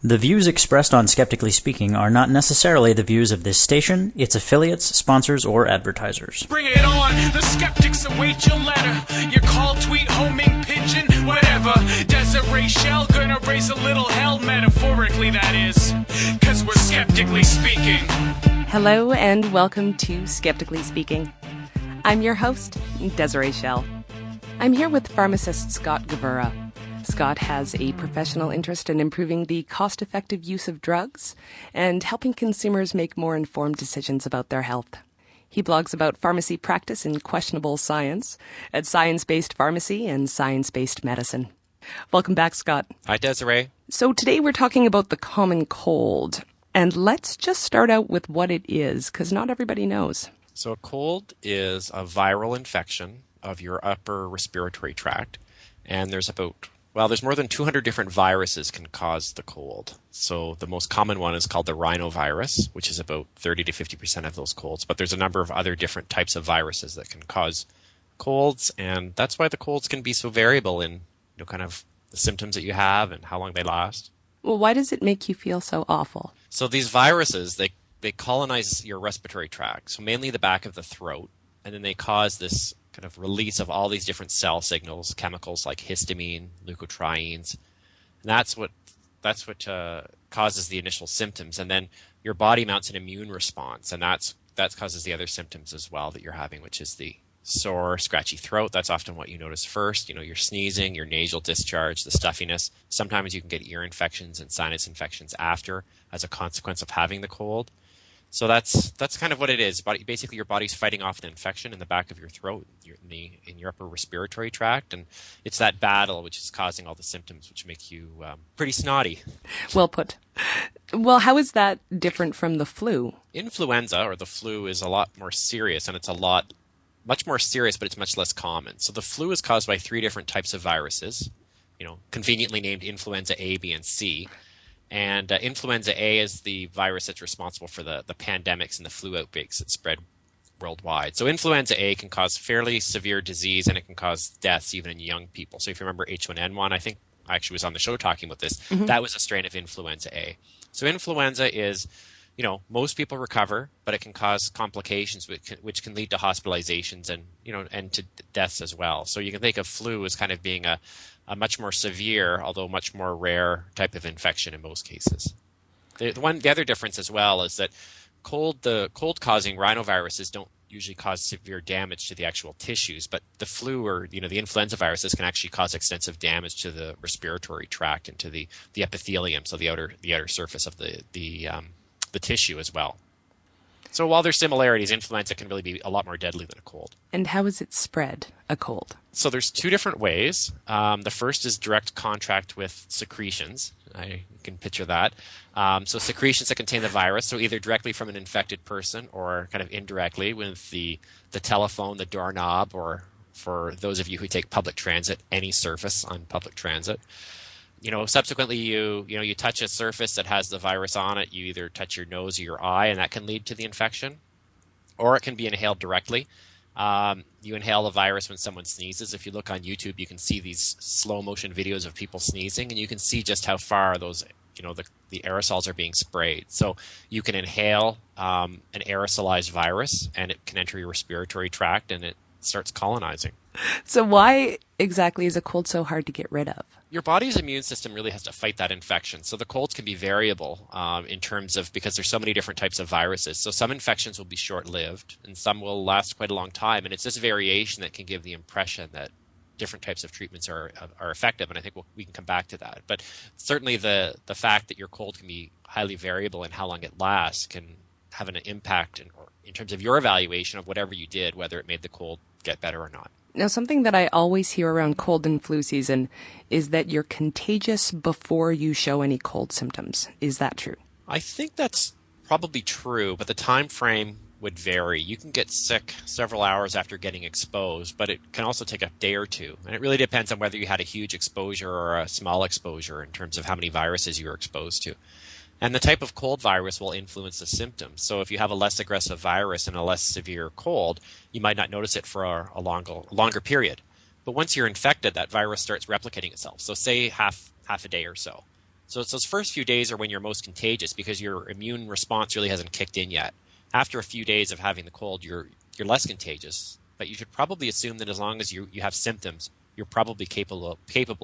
The views expressed on Skeptically Speaking are not necessarily the views of this station, its affiliates, sponsors, or advertisers. Bring it on! The skeptics await your letter. Your call, tweet, homing, pigeon, whatever. Desiree Shell gonna raise a little hell, metaphorically that is. Cause we're skeptically speaking. Hello and welcome to Skeptically Speaking. I'm your host, Desiree Shell. I'm here with pharmacist Scott Gavura. Scott has a professional interest in improving the cost-effective use of drugs and helping consumers make more informed decisions about their health. He blogs about pharmacy practice and questionable science at Science-Based Pharmacy and Science-Based Medicine. Welcome back, Scott. Hi, Desiree. So today we're talking about the common cold. And let's just start out with what it is, because not everybody knows. So a cold is a viral infection of your upper respiratory tract, and there's more than 200 different viruses can cause the cold. So the most common one is called the rhinovirus, which is about 30 to 50% of those colds. But there's a number of other different types of viruses that can cause colds, and that's why the colds can be so variable in kind of the symptoms that you have and how long they last. Well, why does it make you feel so awful? So these viruses, they colonize your respiratory tract, so mainly the back of the throat, and then they cause this kind of release of all these different cell signals, chemicals like histamine, leukotrienes. And that's what causes the initial symptoms. And then your body mounts an immune response, and that causes the other symptoms as well that you're having, which is the sore, scratchy throat. That's often what you notice first. You're sneezing, your nasal discharge, the stuffiness. Sometimes you can get ear infections and sinus infections after as a consequence of having the cold. So that's kind of what it is. Basically, your body's fighting off an infection in the back of your throat, in your upper respiratory tract, and it's that battle which is causing all the symptoms, which make you pretty snotty. Well put. Well, how is that different from the flu? Influenza, or the flu, is a lot more serious, and it's much more serious, but it's much less common. So the flu is caused by 3 different types of viruses, conveniently named influenza A, B, and C. And influenza A is the virus that's responsible for the pandemics and the flu outbreaks that spread worldwide. So influenza A can cause fairly severe disease, and it can cause deaths even in young people. So if you remember H1N1, I think I actually was on the show talking about this. Mm-hmm. That was a strain of influenza A. So influenza is, most people recover, but it can cause complications which can lead to hospitalizations and to deaths as well. So you can think of flu as kind of being a much more severe, although much more rare type of infection in most cases. The other difference as well is that the cold-causing rhinoviruses don't usually cause severe damage to the actual tissues, but the flu or the influenza viruses can actually cause extensive damage to the respiratory tract and to the epithelium, so the outer surface of the tissue as well. So while there's similarities, influenza can really be a lot more deadly than a cold. And how is it spread, a cold? So there's 2 different ways. The first is direct contact with secretions. You can picture that. So secretions that contain the virus, so either directly from an infected person or kind of indirectly with the telephone, the doorknob, or for those of you who take public transit, any surface on public transit. Subsequently you touch a surface that has the virus on it. You either touch your nose or your eye, and that can lead to the infection, or it can be inhaled directly. You inhale the virus when someone sneezes. If you look on YouTube, you can see these slow motion videos of people sneezing, and you can see just how far those, the aerosols are being sprayed. So you can inhale an aerosolized virus, and it can enter your respiratory tract, and it starts colonizing. So why exactly is a cold so hard to get rid of? Your body's immune system really has to fight that infection. So the colds can be variable in terms of, because there's so many different types of viruses. So some infections will be short-lived and some will last quite a long time. And it's this variation that can give the impression that different types of treatments are effective. And I think we can come back to that. But certainly the fact that your cold can be highly variable and how long it lasts can have an impact in terms of your evaluation of whatever you did, whether it made the cold get better or not. Now, something that I always hear around cold and flu season is that you're contagious before you show any cold symptoms. Is that true? I think that's probably true, but the time frame would vary. You can get sick several hours after getting exposed, but it can also take a day or two. And it really depends on whether you had a huge exposure or a small exposure in terms of how many viruses you were exposed to. And the type of cold virus will influence the symptoms. So if you have a less aggressive virus and a less severe cold, you might not notice it for a longer period. But once you're infected, that virus starts replicating itself. So say half a day or so. So it's those first few days are when you're most contagious because your immune response really hasn't kicked in yet. After a few days of having the cold, you're less contagious, but you should probably assume that as long as you have symptoms, you're probably capable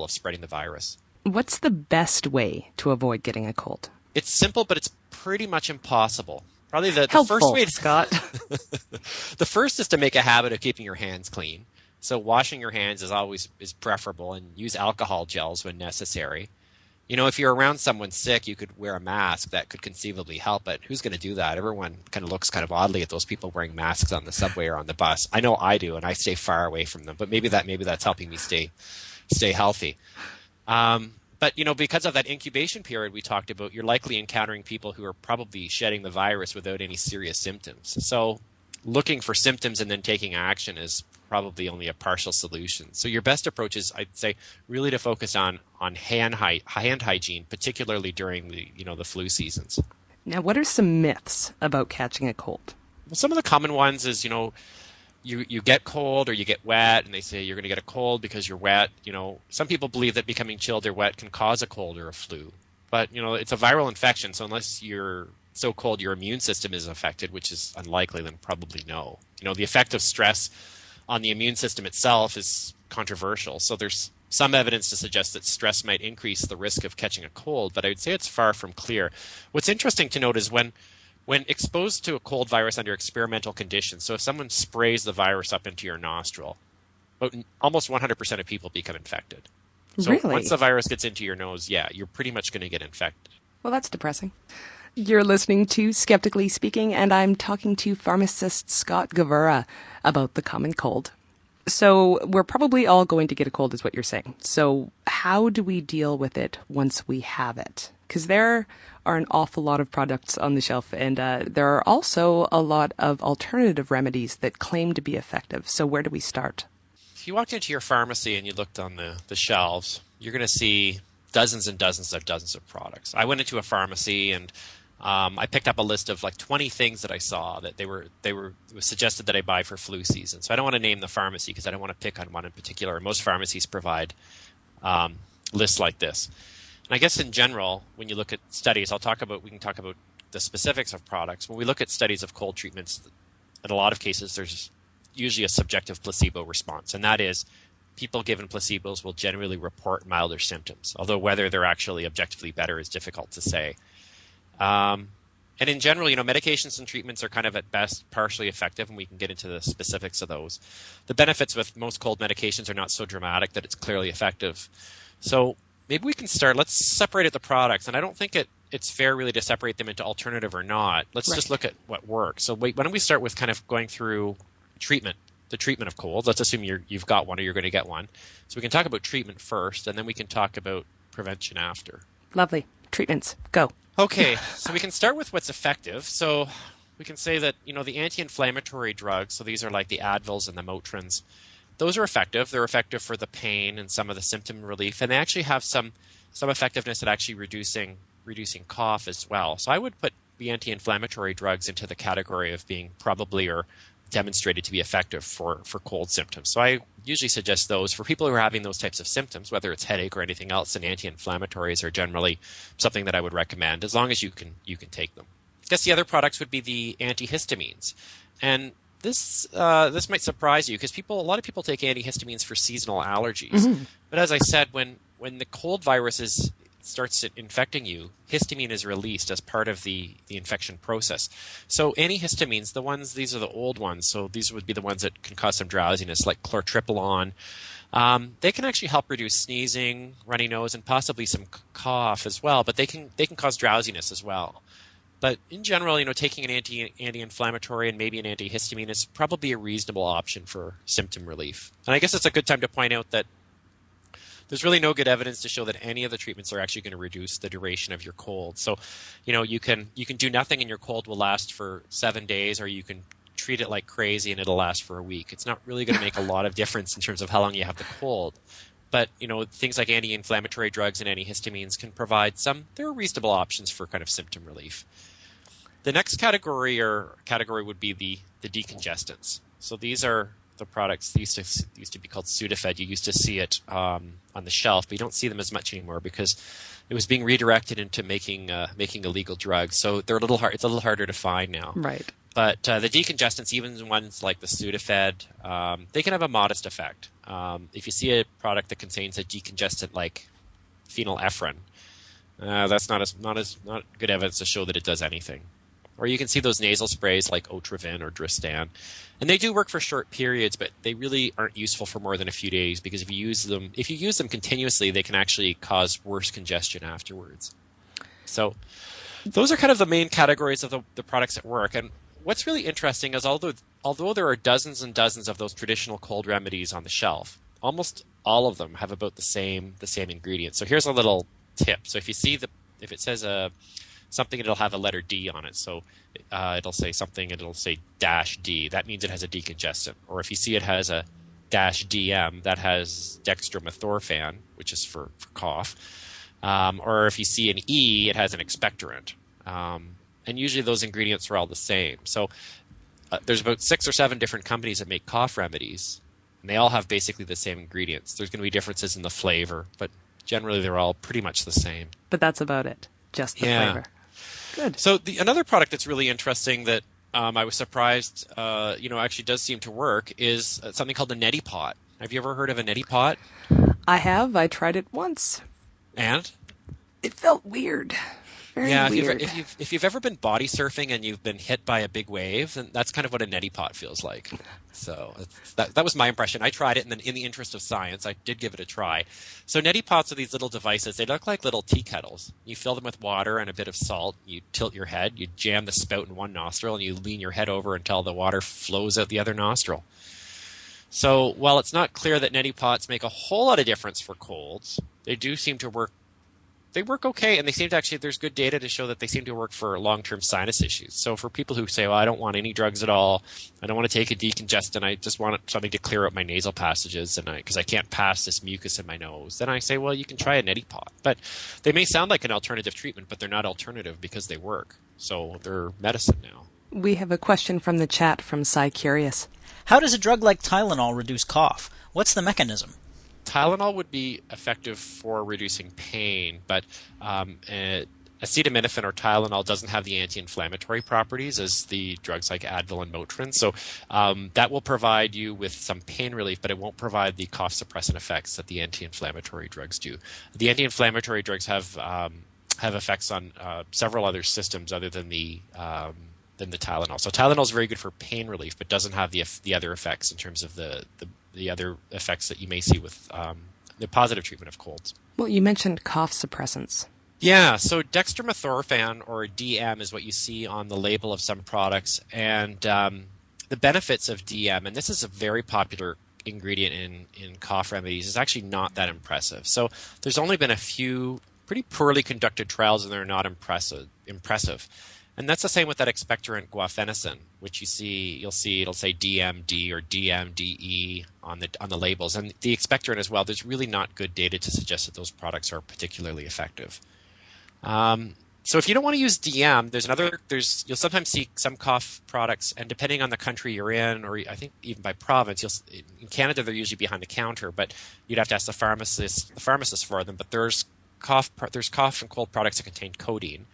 of spreading the virus. What's the best way to avoid getting a cold? It's simple, but it's pretty much impossible. Probably the Helpful, first way Scott. the first is to make a habit of keeping your hands clean. So washing your hands is preferable, and use alcohol gels when necessary. If you're around someone sick, you could wear a mask. That could conceivably help, but who's going to do that? Everyone kind of looks kind of oddly at those people wearing masks on the subway or on the bus. I know I do, and I stay far away from them, but maybe that's helping me stay healthy. But, because of that incubation period we talked about, you're likely encountering people who are probably shedding the virus without any serious symptoms. So looking for symptoms and then taking action is probably only a partial solution. So your best approach is, I'd say, really to focus on hand hygiene, particularly during the flu seasons. Now, what are some myths about catching a cold? Well, some of the common ones is, you get cold or you get wet, and they say you're going to get a cold because you're wet. Some people believe that becoming chilled or wet can cause a cold or a flu. But, it's a viral infection, so unless you're so cold your immune system is affected, which is unlikely, then probably no. The effect of stress on the immune system itself is controversial. So there's some evidence to suggest that stress might increase the risk of catching a cold, but I would say it's far from clear. What's interesting to note is when exposed to a cold virus under experimental conditions, so if someone sprays the virus up into your nostril, almost 100% of people become infected. So Really? Once the virus gets into your nose, you're pretty much going to get infected. Well, that's depressing. You're listening to Skeptically Speaking, and I'm talking to pharmacist Scott Gavura about the common cold. So we're probably all going to get a cold is what you're saying. So how do we deal with it once we have it? Because there are an awful lot of products on the shelf, and there are also a lot of alternative remedies that claim to be effective. So where do we start? If you walked into your pharmacy and you looked on the shelves, you're going to see dozens and dozens of products. I went into a pharmacy and I picked up a list of like 20 things that I saw that it was suggested that I buy for flu season. So I don't want to name the pharmacy because I don't want to pick on one in particular. Most pharmacies provide lists like this. And I guess in general, when you look at studies, we can talk about the specifics of products. When we look at studies of cold treatments, in a lot of cases, there's usually a subjective placebo response. And that is, people given placebos will generally report milder symptoms, although whether they're actually objectively better is difficult to say. And in general, medications and treatments are kind of at best partially effective, and we can get into the specifics of those. The benefits with most cold medications are not so dramatic that it's clearly effective. So maybe we can start. Let's separate out the products, and I don't think it's fair really to separate them into alternative or not. Let's just look at what works. So why don't we start with kind of going through the treatment of colds. Let's assume you've got one or you're going to get one. So we can talk about treatment first, and then we can talk about prevention after. Lovely. Treatments. Go. Okay, so we can start with what's effective. So we can say that, the anti-inflammatory drugs, so these are like the Advils and the Motrins, those are effective. They're effective for the pain and some of the symptom relief, and they actually have some effectiveness at actually reducing cough as well. So I would put the anti-inflammatory drugs into the category of being probably or demonstrated to be effective for cold symptoms. So I usually suggest those for people who are having those types of symptoms, whether it's headache or anything else, and anti-inflammatories are generally something that I would recommend as long as you can take them. I guess the other products would be the antihistamines. And this might surprise you because a lot of people take antihistamines for seasonal allergies. Mm-hmm. But as I said, when the cold virus starts infecting you, histamine is released as part of the infection process. So antihistamines, these are the old ones, so these would be the ones that can cause some drowsiness, like chlortripalon. They can actually help reduce sneezing, runny nose, and possibly some cough as well, but they can cause drowsiness as well. But in general, taking an anti-inflammatory and maybe an antihistamine is probably a reasonable option for symptom relief. And I guess it's a good time to point out that there's really no good evidence to show that any of the treatments are actually going to reduce the duration of your cold. So, you can do nothing and your cold will last for 7 days, or you can treat it like crazy and it'll last for a week. It's not really going to make a lot of difference in terms of how long you have the cold. But, things like anti-inflammatory drugs and antihistamines can provide there are reasonable options for kind of symptom relief. The next category would be the decongestants. So these are the products used to be called Sudafed. You used to see it on the shelf, but you don't see them as much anymore because it was being redirected into making illegal drugs. So they're a little hard. It's a little harder to find now. Right. But the decongestants, even ones like the Sudafed, they can have a modest effect. If you see a product that contains a decongestant like phenylephrine, that's not good evidence to show that it does anything. Or you can see those nasal sprays like Otrivin or Dristan, and they do work for short periods, but they really aren't useful for more than a few days because if you use them continuously, they can actually cause worse congestion afterwards. So those are kind of the main categories of the products that work. And what's really interesting is although there are dozens and dozens of those traditional cold remedies on the shelf, almost all of them have about the same ingredients. So here's a little tip. So if it says something, it'll have a letter D on it. So it'll say something, and it'll say -D. That means it has a decongestant. Or if you see it has a -DM, that has dextromethorphan, which is for cough. Or if you see an E, it has an expectorant. And usually those ingredients are all the same. So there's about 6 or 7 different companies that make cough remedies, and they all have basically the same ingredients. There's going to be differences in the flavor, but generally they're all pretty much the same. But that's about it. Just the flavor. Good. So another product that's really interesting that I was surprised, actually does seem to work is something called a neti pot. Have you ever heard of a neti pot? I have. I tried it once. And? It felt weird. Very weird. If you've ever been body surfing and you've been hit by a big wave, then that's kind of what a neti pot feels like. So that was my impression. I tried it, and then in the interest of science, I did give it a try. So neti pots are these little devices. They look like little tea kettles. You fill them with water and a bit of salt. You tilt your head. You jam the spout in one nostril, and you lean your head over until the water flows out the other nostril. So while it's not clear that neti pots make a whole lot of difference for colds, they do seem to work. They work okay, and they seem to actually, there's good data to show that they seem to work for long-term sinus issues. So for people who say, well, I don't want any drugs at all, I don't want to take a decongestant, I just want something to clear up my nasal passages because I can't pass this mucus in my nose, then I say, well, you can try a neti pot. But they may sound like an alternative treatment, but they're not alternative because they work. So they're medicine now. We have a question from the chat from Cy Curious. How does a drug like Tylenol reduce cough? What's the mechanism? Tylenol would be effective for reducing pain, but acetaminophen or Tylenol doesn't have the anti-inflammatory properties as the drugs like Advil and Motrin. So that will provide you with some pain relief, but it won't provide the cough suppressant effects that the anti-inflammatory drugs do. The anti-inflammatory drugs have effects on several other systems other than the Tylenol. So Tylenol is very good for pain relief, but doesn't have the other effects in terms of the other effects that you may see with the positive treatment of colds. Well, you mentioned cough suppressants. Yeah, so dextromethorphan, or DM, is what you see on the label of some products. And the benefits of DM, and this is a very popular ingredient in cough remedies, is actually not that impressive. So there's only been a few pretty poorly conducted trials, and they're not impressive. And that's the same with that expectorant guafenicin, which you'll see it'll say DMD or DMDE on the labels. And the expectorant as well, there's really not good data to suggest that those products are particularly effective. So if you don't want to use DM, you'll sometimes see some cough products, and depending on the country you're in, or I think even by province, in Canada they're usually behind the counter, but you'd have to ask the pharmacist for them. But there's cough and cold products that contain codeine.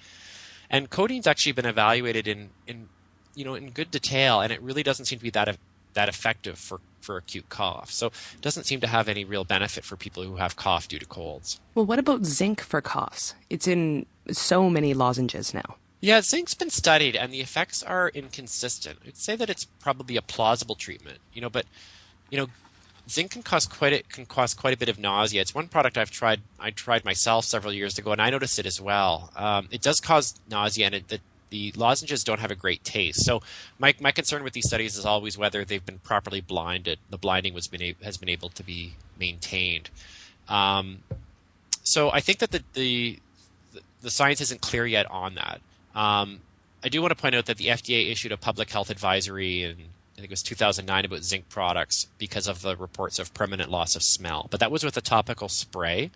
And codeine's actually been evaluated in good detail, and it really doesn't seem to be that effective for acute cough. So it doesn't seem to have any real benefit for people who have cough due to colds. Well, what about zinc for coughs? It's in so many lozenges now. Yeah, zinc's been studied, and the effects are inconsistent. I'd say that it's probably a plausible treatment, but zinc can cause quite a bit of nausea. It's one product I tried myself several years ago, and I noticed it as well. It does cause nausea, and the lozenges don't have a great taste. So my concern with these studies is always whether they've been properly blinded. The blinding has been able to be maintained. So I think that the science isn't clear yet on that. I do want to point out that the FDA issued a public health advisory in, I think it was 2009, about zinc products because of the reports of permanent loss of smell. But that was with a topical spray.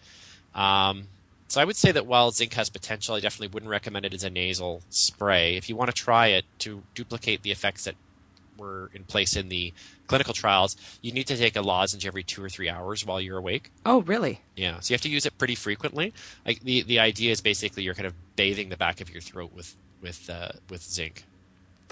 So I would say that while zinc has potential, I definitely wouldn't recommend it as a nasal spray. If you want to try it to duplicate the effects that were in place in the clinical trials, you need to take a lozenge every 2 or 3 hours while you're awake. Oh, really? Yeah, so you have to use it pretty frequently. Like the idea is basically you're kind of bathing the back of your throat with zinc.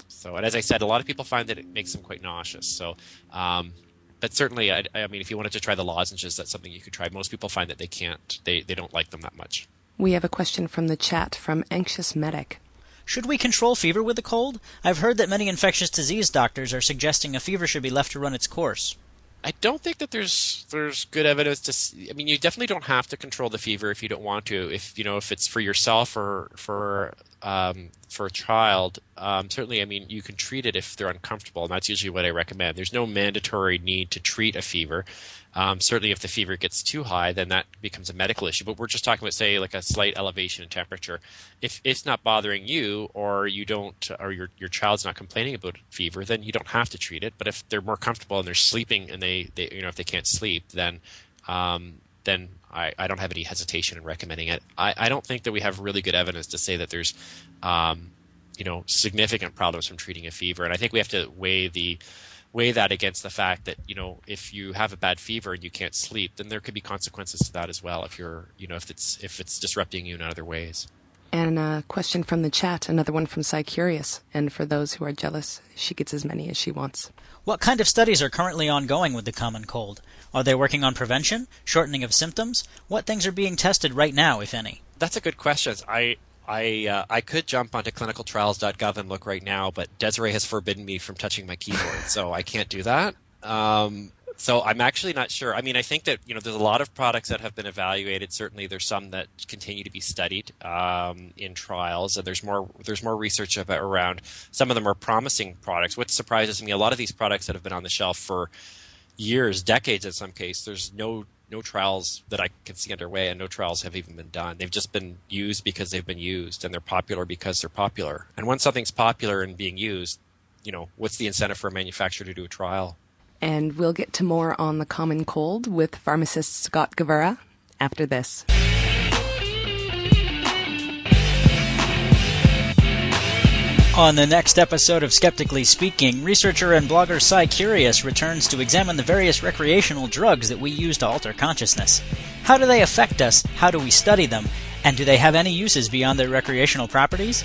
So, and as I said, a lot of people find that it makes them quite nauseous. So, but certainly, I mean, if you wanted to try the lozenges, that's something you could try. Most people find that they can't. They don't like them that much. We have a question from the chat from Anxious Medic. Should we control fever with a cold? I've heard that many infectious disease doctors are suggesting a fever should be left to run its course. I don't think that there's good evidence to. I mean, you definitely don't have to control the fever if you don't want to. If it's for yourself or for a child, certainly, I mean, you can treat it if they're uncomfortable, and that's usually what I recommend. There's no mandatory need to treat a fever. Certainly, if the fever gets too high, then that becomes a medical issue. But we're just talking about, say, like a slight elevation in temperature. If it's not bothering you, or you don't, or your child's not complaining about fever, then you don't have to treat it. But if they're more comfortable and they're sleeping, and they if they can't sleep, then I don't have any hesitation in recommending it. I don't think that we have really good evidence to say that there's significant problems from treating a fever, and I think we have to weigh that against the fact that if you have a bad fever and you can't sleep, then there could be consequences to that as well if you're if it's disrupting you in other ways. And a question from the chat, another one from Cy Curious. And for those who are jealous, she gets as many as she wants. What kind of studies are currently ongoing with the common cold? Are they working on prevention, shortening of symptoms? What things are being tested right now, if any? That's a good question. I could jump onto clinicaltrials.gov and look right now, but Desiree has forbidden me from touching my keyboard, so I can't do that. So I'm actually not sure. I mean, I think that there's a lot of products that have been evaluated. Certainly, there's some that continue to be studied in trials, and there's more research around. Some of them are promising products. What surprises me, a lot of these products that have been on the shelf for years, decades in some case, there's no trials that I can see underway, and no trials have even been done. They've just been used because they've been used, and they're popular because they're popular. And once something's popular and being used, what's the incentive for a manufacturer to do a trial? And we'll get to more on the common cold with pharmacist Scott Gavura after this. On the next episode of Skeptically Speaking, researcher and blogger Cy Curious returns to examine the various recreational drugs that we use to alter consciousness. How do they affect us? How do we study them? And do they have any uses beyond their recreational properties?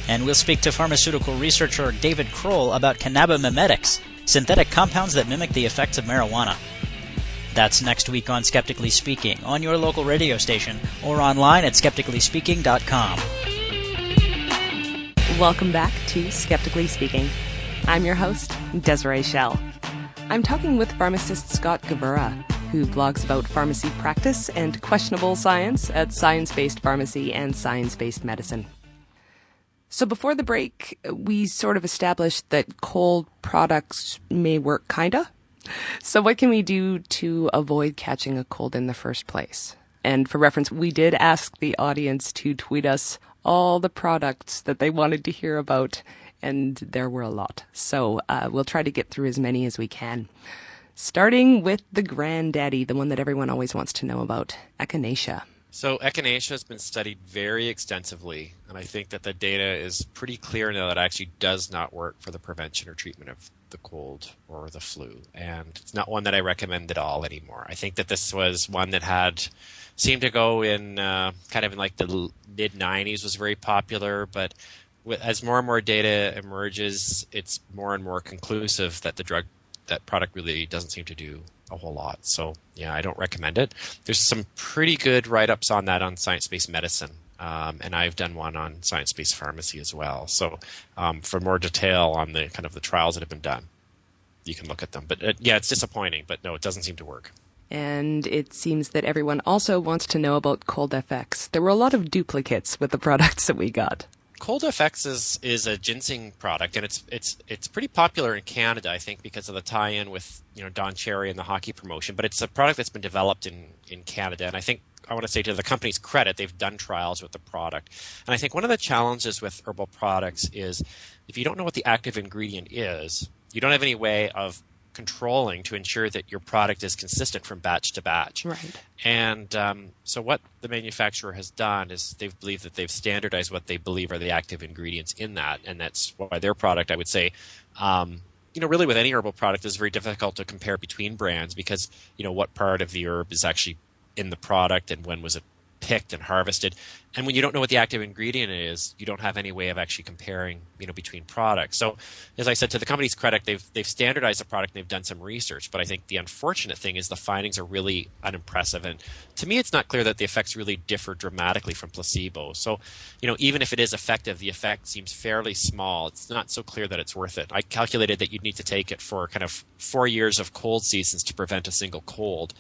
And we'll speak to pharmaceutical researcher David Kroll about cannabimimetics, synthetic compounds that mimic the effects of marijuana. That's next week on Skeptically Speaking, on your local radio station, or online at skepticallyspeaking.com. Welcome back to Skeptically Speaking. I'm your host, Desiree Schell. I'm talking with pharmacist Scott Gavura, who blogs about pharmacy practice and questionable science at Science-Based Pharmacy and Science-Based Medicine. So before the break, we sort of established that cold products may work kinda. So what can we do to avoid catching a cold in the first place? And for reference, we did ask the audience to tweet us all the products that they wanted to hear about, and there were a lot. So we'll try to get through as many as we can. Starting with the granddaddy, the one that everyone always wants to know about, echinacea. So echinacea has been studied very extensively, and I think that the data is pretty clear now that it actually does not work for the prevention or treatment of the cold or the flu. And it's not one that I recommend at all anymore. I think that this was one that seemed to go in kind of in like the mid-90s, was very popular, but as more and more data emerges, it's more and more conclusive that that product really doesn't seem to do a whole lot. So yeah, I don't recommend it. There's some pretty good write-ups on that on Science-Based Medicine, and I've done one on Science-Based Pharmacy as well. So for more detail on the kind of the trials that have been done, you can look at them. But yeah, it's disappointing, but no, it doesn't seem to work. And it seems that everyone also wants to know about Cold FX. There were a lot of duplicates with the products that we got. Cold FX is a ginseng product, and it's pretty popular in Canada, I think, because of the tie-in with Don Cherry and the hockey promotion. But it's a product that's been developed in Canada, and I think I want to say to the company's credit, they've done trials with the product. And I think one of the challenges with herbal products is if you don't know what the active ingredient is, you don't have any way of controlling to ensure that your product is consistent from batch to batch. Right. And so what the manufacturer has done is they believe that they've standardized what they believe are the active ingredients in that, and that's why their product, I would say, really with any herbal product, it's very difficult to compare between brands because, what part of the herb is actually in the product and when was it picked and harvested. And when you don't know what the active ingredient is, you don't have any way of actually comparing, between products. So as I said, to the company's credit, they've standardized the product and they've done some research. But I think the unfortunate thing is the findings are really unimpressive. And to me, it's not clear that the effects really differ dramatically from placebo. So, even if it is effective, the effect seems fairly small. It's not so clear that it's worth it. I calculated that you'd need to take it for kind of 4 years of cold seasons to prevent a single cold.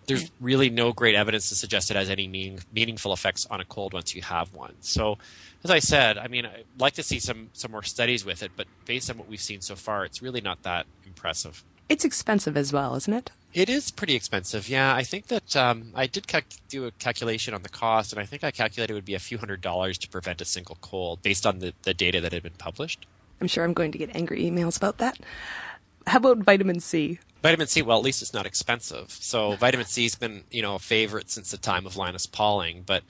There's really no great evidence to suggest it has any meaningful effects on a cold once you have one. So, as I said, I'd like to see some more studies with it, but based on what we've seen so far, it's really not that impressive. It's expensive as well, isn't it? It is pretty expensive, yeah. I think that I did do a calculation on the cost, and I think I calculated it would be a few $100s to prevent a single cold based on the data that had been published. I'm sure I'm going to get angry emails about that. How about vitamin C? Vitamin C, well, at least it's not expensive. So vitamin C has been, a favorite since the time of Linus Pauling. But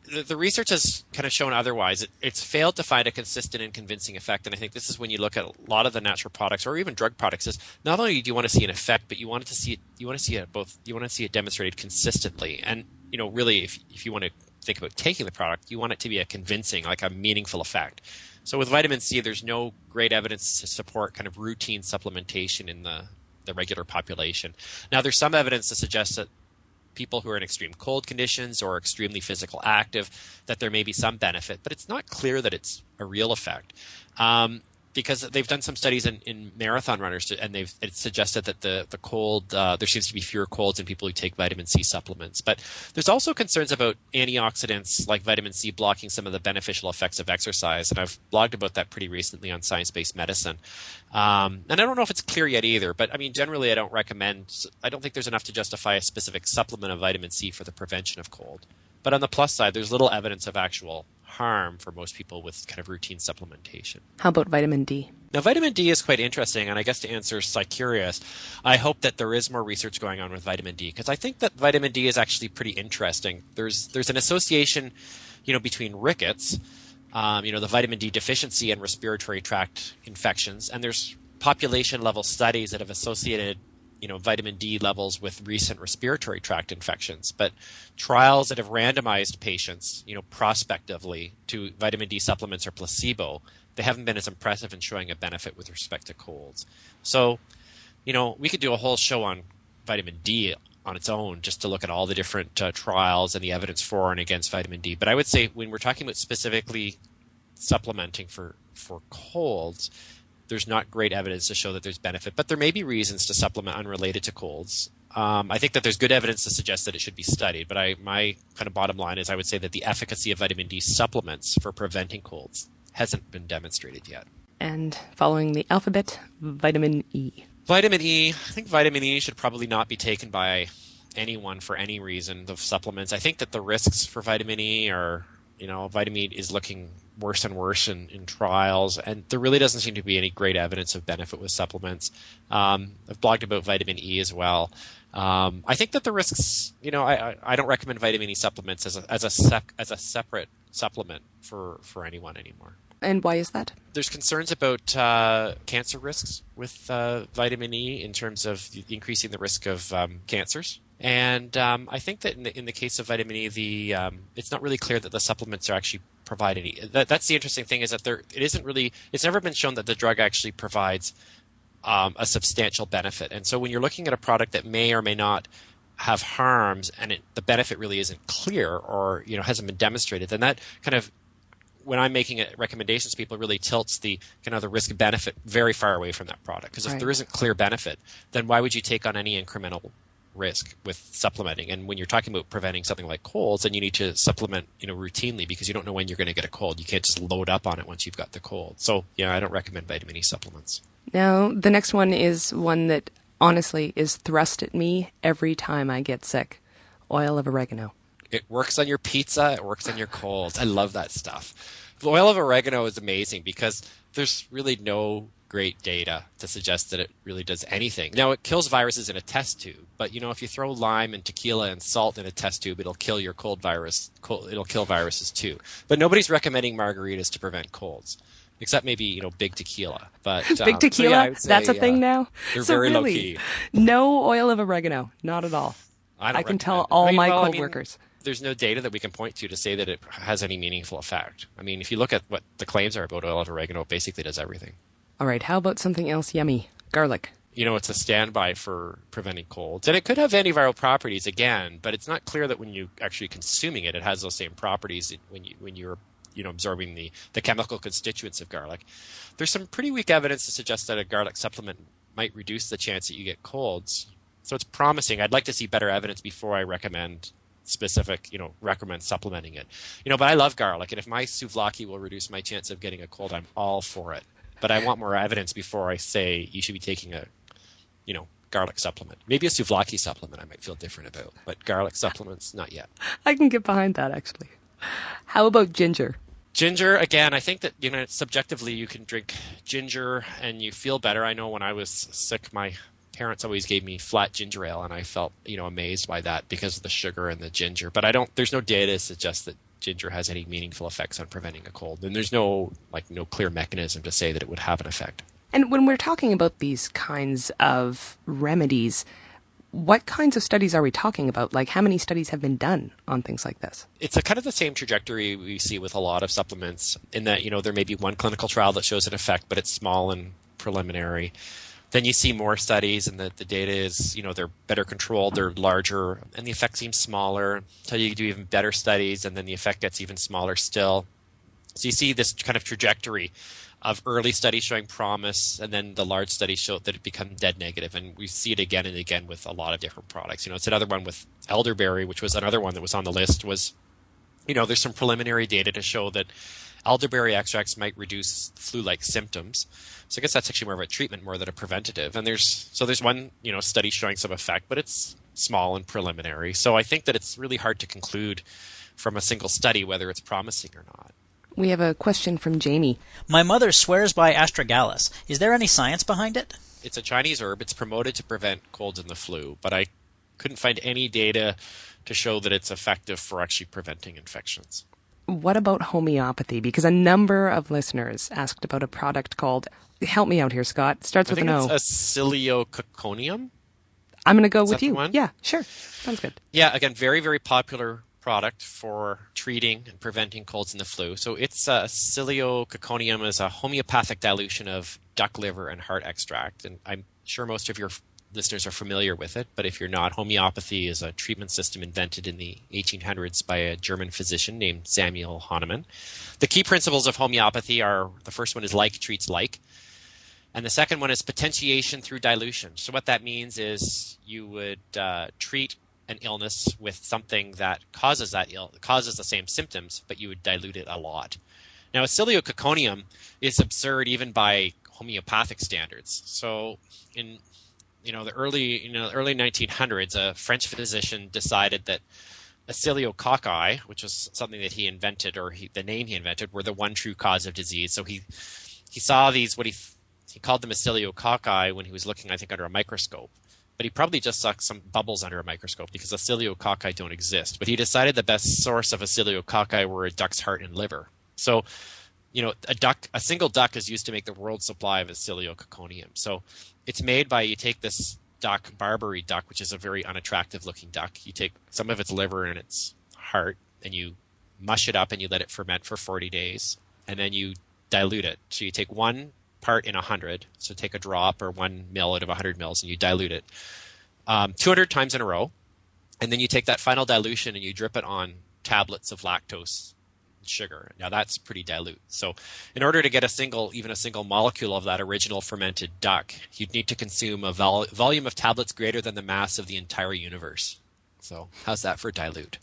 the research has kind of shown otherwise. It's failed to find a consistent and convincing effect. And I think this is when you look at a lot of the natural products or even drug products. Is not only do you want to see an effect, but you want to see it demonstrated consistently. And really, if you want to think about taking the product, you want it to be a convincing, like a meaningful effect. So with vitamin C, there's no great evidence to support kind of routine supplementation in the regular population. Now, there's some evidence to suggest that people who are in extreme cold conditions or extremely physical active, that there may be some benefit, but it's not clear that it's a real effect. Because they've done some studies in marathon runners, and it's suggested that the cold, there seems to be fewer colds in people who take vitamin C supplements. But there's also concerns about antioxidants like vitamin C blocking some of the beneficial effects of exercise, and I've blogged about that pretty recently on Science-Based Medicine. And I don't know if it's clear yet either, but generally I don't think there's enough to justify a specific supplement of vitamin C for the prevention of cold. But on the plus side, there's little evidence of actual harm for most people with kind of routine supplementation. How about vitamin D? Now, vitamin D is quite interesting, and I guess to answer Scott Curious, I hope that there is more research going on with vitamin D, because I think that vitamin D is actually pretty interesting. There's an association, between rickets, the vitamin D deficiency and respiratory tract infections, and there's population-level studies that have associated vitamin D levels with recent respiratory tract infections. But trials that have randomized patients, prospectively to vitamin D supplements or placebo, they haven't been as impressive in showing a benefit with respect to colds. So, we could do a whole show on vitamin D on its own just to look at all the different trials and the evidence for and against vitamin D. But I would say when we're talking about specifically supplementing for colds, there's not great evidence to show that there's benefit, but there may be reasons to supplement unrelated to colds. I think that there's good evidence to suggest that it should be studied, but my kind of bottom line is I would say that the efficacy of vitamin D supplements for preventing colds hasn't been demonstrated yet. And following the alphabet, vitamin E. Vitamin E, I think vitamin E should probably not be taken by anyone for any reason of supplements. I think that the risks for vitamin E are, vitamin E is looking worse and worse in trials, and there really doesn't seem to be any great evidence of benefit with supplements. I've blogged about vitamin E as well. I think that the risks, I don't recommend vitamin E supplements as a separate supplement for anyone anymore. And why is that? There's concerns about cancer risks with vitamin E in terms of increasing the risk of cancers. And I think that in the case of vitamin E, it's not really clear that the supplements are actually provide any. That's the interesting thing, is that it's never been shown that the drug actually provides a substantial benefit. And so when you're looking at a product that may or may not have harms and the benefit really isn't clear or hasn't been demonstrated, then that kind of, when I'm making recommendations to people, it really tilts the kind of the risk benefit very far away from that product. Because if there isn't clear benefit, then why would you take on any incremental risk with supplementing? And when you're talking about preventing something like colds, then you need to supplement routinely, because you don't know when you're going to get a cold. You can't just load up on it once you've got the cold. So I don't recommend vitamin E supplements. Now, the next one is one that honestly is thrust at me every time I get sick. Oil of oregano. It works on your pizza. It works on your colds. I love that stuff. The oil of oregano is amazing because there's really no great data to suggest that it really does anything. Now, it kills viruses in a test tube, but if you throw lime and tequila and salt in a test tube, it'll kill your it'll kill viruses too. But nobody's recommending margaritas to prevent colds. except maybe big tequila. But big tequila, so yeah, I would say, that's a thing now. They're So very really, low key. no oil of oregano, not at all. I can tell all my cold workers. There's no data that we can point to say that it has any meaningful effect. I mean, if you look at what the claims are about oil of oregano, it basically does everything. All right, how about something else yummy? Garlic. It's a standby for preventing colds. And it could have antiviral properties again, but it's not clear that when you actually consuming it, it has those same properties when you're absorbing the chemical constituents of garlic. There's some pretty weak evidence to suggest that a garlic supplement might reduce the chance that you get colds. So it's promising. I'd like to see better evidence before I recommend supplementing it. But I love garlic, and if my souvlaki will reduce my chance of getting a cold, I'm all for it. But I want more evidence before I say you should be taking a garlic supplement. Maybe a souvlaki supplement I might feel different about, but garlic supplements, not yet. I can get behind that, actually. How about ginger? Ginger, again, I think that, subjectively you can drink ginger and you feel better. I know when I was sick, my parents always gave me flat ginger ale, and I felt, amazed by that because of the sugar and the ginger. But there's no data to suggest that ginger has any meaningful effects on preventing a cold. And there's no clear mechanism to say that it would have an effect. And when we're talking about these kinds of remedies, what kinds of studies are we talking about? Like, how many studies have been done on things like this? It's kind of the same trajectory we see with a lot of supplements in that, there may be one clinical trial that shows an effect, but it's small and preliminary. Then you see more studies and the data is, they're better controlled, they're larger, and the effect seems smaller until you do even better studies, and then the effect gets even smaller still. So you see this kind of trajectory of early studies showing promise, and then the large studies show that it becomes dead negative. And we see it again and again with a lot of different products. It's another one with elderberry, which was another one that was on the list, was, there's some preliminary data to show that elderberry extracts might reduce flu-like symptoms. So I guess that's actually more of a treatment more than a preventative. And there's one, study showing some effect, but it's small and preliminary. So I think that it's really hard to conclude from a single study whether it's promising or not. We have a question from Jamie. My mother swears by astragalus. Is there any science behind it? It's a Chinese herb. It's promoted to prevent colds and the flu, but I couldn't find any data to show that it's effective for actually preventing infections. What about homeopathy? Because a number of listeners asked about a product called, help me out here, Scott, starts with an O. It's Aciliococonium. I'm going to go with you. One? Yeah, sure. Sounds good. Yeah, again, very, very popular product for treating and preventing colds and the flu. So it's Aciliococonium is a homeopathic dilution of duck liver and heart extract. And I'm sure most of your listeners are familiar with it, but if you're not, homeopathy is a treatment system invented in the 1800s by a German physician named Samuel Hahnemann. The key principles of homeopathy are, the first one is like treats like, and the second one is potentiation through dilution. So what that means is you would treat an illness with something that causes the same symptoms, but you would dilute it a lot. Now, Aciliococonium is absurd even by homeopathic standards. So in the early 1900s, a French physician decided that Aciliococci, which was something that he invented, the name he invented, were the one true cause of disease. So he saw these, he called them Aciliococci when he was looking, I think, under a microscope. But he probably just saw some bubbles under a microscope because Aciliococci don't exist. But he decided the best source of Aciliococci were a duck's heart and liver. So, a single duck is used to make the world's supply of Aciliococonium. So it's made by, you take this duck, Barbary duck, which is a very unattractive looking duck. You take some of its liver and its heart and you mush it up and you let it ferment for 40 days. And then you dilute it. So you take one part in 100, so take a drop or 1 ml out of 100 mils and you dilute it 200 times in a row, and then you take that final dilution and you drip it on tablets of lactose and sugar. Now that's pretty dilute. So in order to get even a single molecule of that original fermented duck, you'd need to consume a volume of tablets greater than the mass of the entire universe. So how's that for dilute?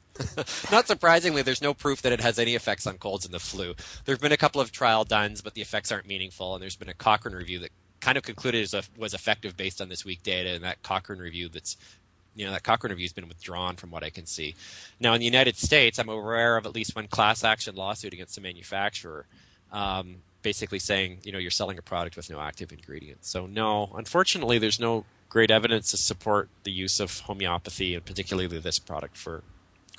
Not surprisingly, there's no proof that it has any effects on colds and the flu. There have been a couple of trial dones, but the effects aren't meaningful. And there's been a Cochrane review that kind of concluded it was effective based on this weak data. And that Cochrane review has been withdrawn from what I can see. Now, in the United States, I'm aware of at least one class action lawsuit against the manufacturer, basically saying, you're selling a product with no active ingredients. So no, unfortunately, there's no great evidence to support the use of homeopathy, and particularly this product, for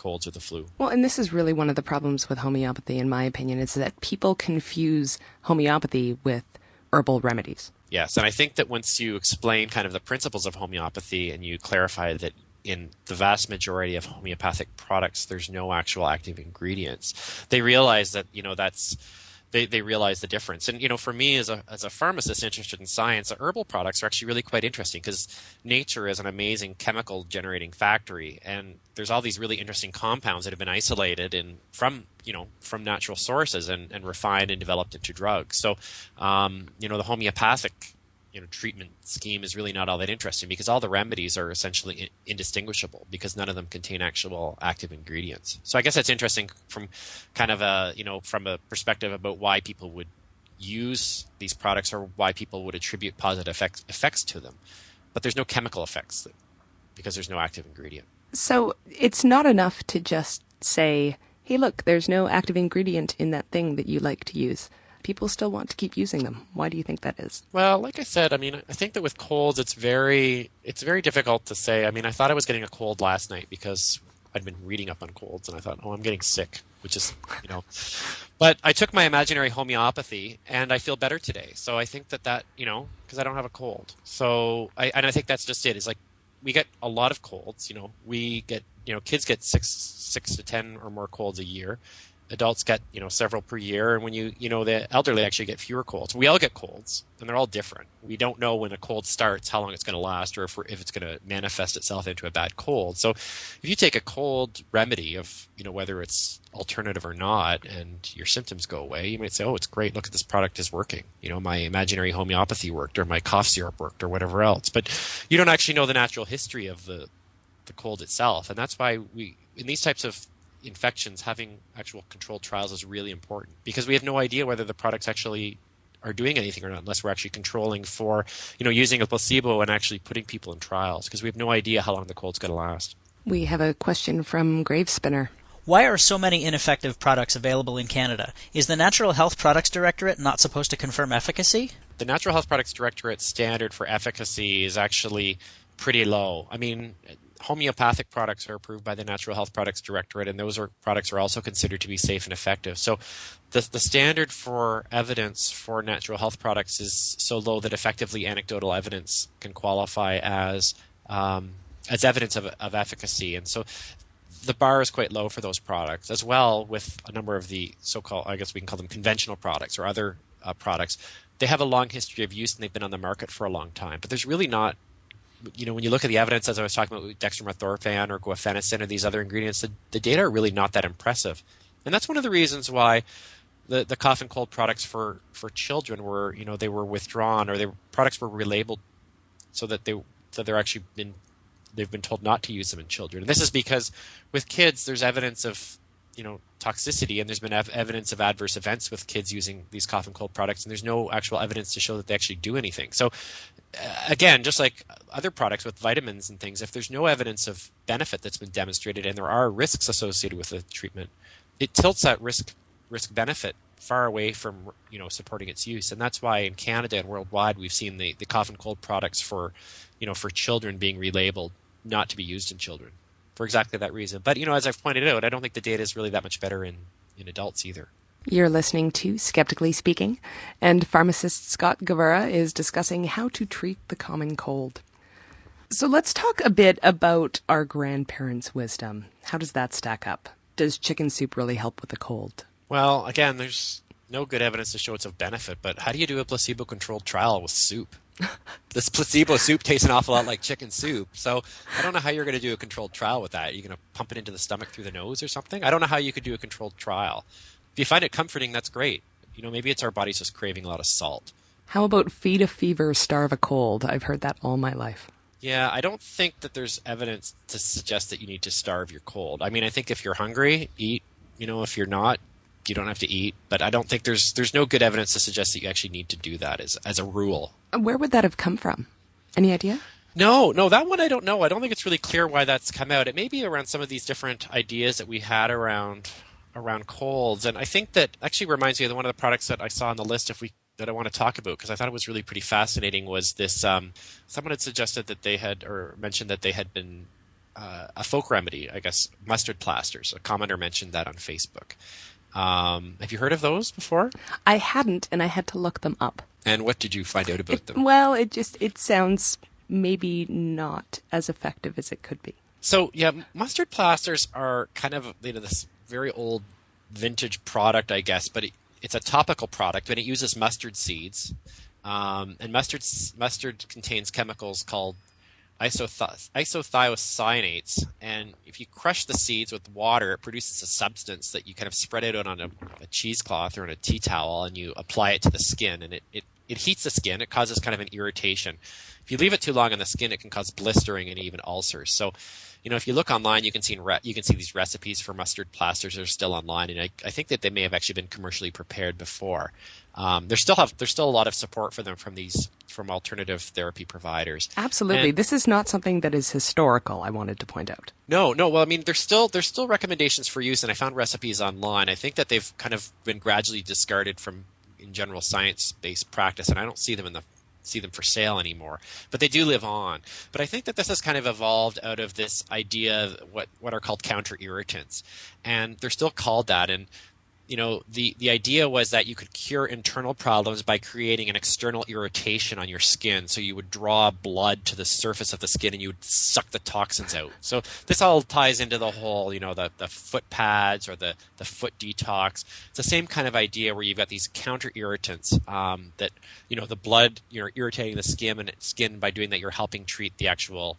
colds or the flu. Well, and this is really one of the problems with homeopathy, in my opinion, is that people confuse homeopathy with herbal remedies. Yes, and I think that once you explain kind of the principles of homeopathy and you clarify that in the vast majority of homeopathic products there's no actual active ingredients, they realize that, they realize the difference. And, for me as a pharmacist interested in science, the herbal products are actually really quite interesting because nature is an amazing chemical generating factory, and there's all these really interesting compounds that have been isolated from natural sources and refined and developed into drugs. So, the homeopathic treatment scheme is really not all that interesting because all the remedies are essentially indistinguishable because none of them contain actual active ingredients. So I guess that's interesting from kind of from a perspective about why people would use these products or why people would attribute positive effects to them. But there's no chemical effects because there's no active ingredient. So it's not enough to just say, hey, look, there's no active ingredient in that thing that you like to use. People still want to keep using them. Why do you think that is? Well, like I said, I think that with colds, it's very difficult to say. I thought I was getting a cold last night because I'd been reading up on colds, and I thought, I'm getting sick, which is, But I took my imaginary homeopathy, and I feel better today. So I think that because I don't have a cold. So I think that's just it. It's like we get a lot of colds. We get, kids get six to 10 or more colds a year. Adults get, several per year, and when the elderly actually get fewer colds. We all get colds, and they're all different. We don't know when a cold starts, how long it's going to last, or if it's going to manifest itself into a bad cold. So if you take a cold remedy of, whether it's alternative or not, and your symptoms go away, you might say, oh, it's great. Look at this product is working. My imaginary homeopathy worked, or my cough syrup worked, or whatever else. But you don't actually know the natural history of the cold itself. And that's why in these types of infections, having actual controlled trials is really important because we have no idea whether the products actually are doing anything or not unless we're actually controlling for, using a placebo and actually putting people in trials because we have no idea how long the cold's going to last. We have a question from Gravespinner. Why are so many ineffective products available in Canada? Is the Natural Health Products Directorate not supposed to confirm efficacy? The Natural Health Products Directorate standard for efficacy is actually pretty low. Homeopathic products are approved by the Natural Health Products Directorate, and those products are also considered to be safe and effective. So the standard for evidence for natural health products is so low that effectively anecdotal evidence can qualify as evidence of efficacy. And so the bar is quite low for those products, as well with a number of the so-called, I guess we can call them conventional products or other products. They have a long history of use, and they've been on the market for a long time. But there's really not, when you look at the evidence, as I was talking about with dextromethorphan or guaifenesin or these other ingredients, the data are really not that impressive. And that's one of the reasons why the cough and cold products for children were, they were withdrawn, or products were relabeled so that they've been told not to use them in children. And this is because with kids, there's evidence of toxicity, and there's been evidence of adverse events with kids using these cough and cold products, and there's no actual evidence to show that they actually do anything. So again, just like other products with vitamins and things, if there's no evidence of benefit that's been demonstrated and there are risks associated with the treatment, it tilts that risk benefit far away from supporting its use. And that's why in Canada and worldwide we've seen the cough and cold products for children being relabeled not to be used in children for exactly that reason. But as I've pointed out, I don't think the data is really that much better in adults either. You're listening to Skeptically Speaking, and pharmacist Scott Gavura is discussing how to treat the common cold. So let's talk a bit about our grandparents' wisdom. How does that stack up? Does chicken soup really help with the cold? Well, again, there's no good evidence to show it's of benefit, but how do you do a placebo-controlled trial with soup? This placebo soup tastes an awful lot like chicken soup, so I don't know how you're going to do a controlled trial with that. You're going to pump it into the stomach through the nose or something? I don't know how you could do a controlled trial. If you find it comforting, that's great. Maybe it's our body's just craving a lot of salt. How about feed a fever, starve a cold? I've heard that all my life. Yeah, I don't think that there's evidence to suggest that you need to starve your cold. I think if you're hungry, eat. If you're not, you don't have to eat. But I don't think there's no good evidence to suggest that you actually need to do that as a rule. Where would that have come from? Any idea? No, that one I don't know. I don't think it's really clear why that's come out. It may be around some of these different ideas that we had around colds. And I think that actually reminds me of one of the products that I saw on the list that I want to talk about, because I thought it was really pretty fascinating, was this someone had suggested that they had, or mentioned that they had been a folk remedy, I guess, mustard plasters. A commenter mentioned that on Facebook. Have you heard of those before? I hadn't, and I had to look them up. And what did you find out about them? Well, it sounds maybe not as effective as it could be. So, yeah, mustard plasters are kind of this very old vintage product, I guess, but it's a topical product, and it uses mustard seeds. And mustard contains chemicals called isothiocyanates, and if you crush the seeds with water, it produces a substance that you kind of spread out on a cheesecloth or on a tea towel, and you apply it to the skin, and it heats the skin. It causes kind of an irritation. If you leave it too long on the skin, it can cause blistering and even ulcers. So, if you look online, you can see these recipes for mustard plasters that are still online, and I think that they may have actually been commercially prepared before. There's still a lot of support for them from alternative therapy providers. Absolutely, and this is not something that is historical. I wanted to point out. No. Well, I mean, there's still recommendations for use, and I found recipes online. I think that they've kind of been gradually discarded from in general science-based practice, and I don't see them for sale anymore, but they do live on. But I think that this has kind of evolved out of this idea of what are called counter irritants, and they're still called that. And the idea was that you could cure internal problems by creating an external irritation on your skin. So you would draw blood to the surface of the skin and you would suck the toxins out. So this all ties into the whole, the foot pads or the foot detox. It's the same kind of idea where you've got these counter irritants that, the blood, you're irritating the skin by doing that, you're helping treat the actual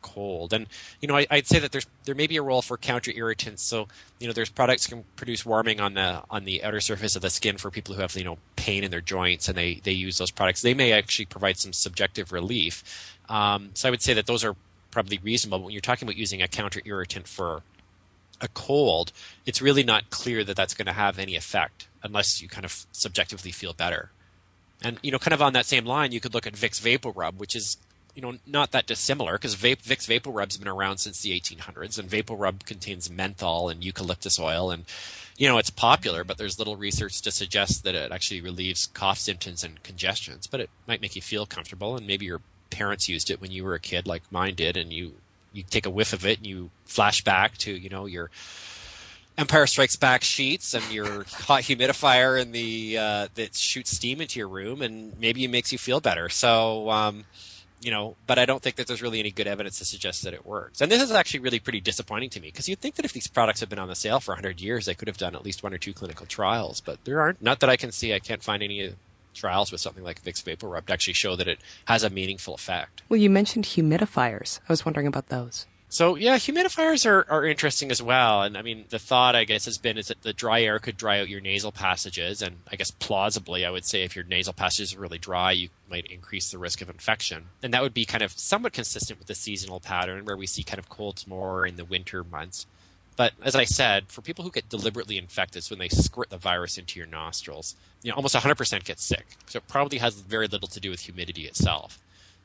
cold. And I'd say that there may be a role for counter irritants. So there's products that can produce warming on the outer surface of the skin for people who have pain in their joints, and they use those products. They may actually provide some subjective relief. So I would say that those are probably reasonable. But when you're talking about using a counter irritant for a cold, it's really not clear that that's going to have any effect unless you kind of subjectively feel better. And kind of on that same line, you could look at Vicks VapoRub, which is not that dissimilar, because Vicks VapoRub's been around since the 1800s, and VapoRub contains menthol and eucalyptus oil, and it's popular, but there's little research to suggest that it actually relieves cough symptoms and congestions, but it might make you feel comfortable, and maybe your parents used it when you were a kid like mine did, and you take a whiff of it and you flash back to your Empire Strikes Back sheets and your hot humidifier and that shoots steam into your room, and maybe it makes you feel better. So but I don't think that there's really any good evidence to suggest that it works. And this is actually really pretty disappointing to me, because you'd think that if these products have been on the sale for 100 years, they could have done at least 1 or 2 clinical trials. But there aren't. Not that I can see. I can't find any trials with something like Vicks VapoRub to actually show that it has a meaningful effect. Well, you mentioned humidifiers. I was wondering about those. So, yeah, humidifiers are interesting as well. And, I mean, the thought, I guess, is that the dry air could dry out your nasal passages. And I guess plausibly, I would say if your nasal passages are really dry, you might increase the risk of infection. And that would be kind of somewhat consistent with the seasonal pattern where we see kind of colds more in the winter months. But as I said, for people who get deliberately infected, so when they squirt the virus into your nostrils, almost 100% get sick. So it probably has very little to do with humidity itself.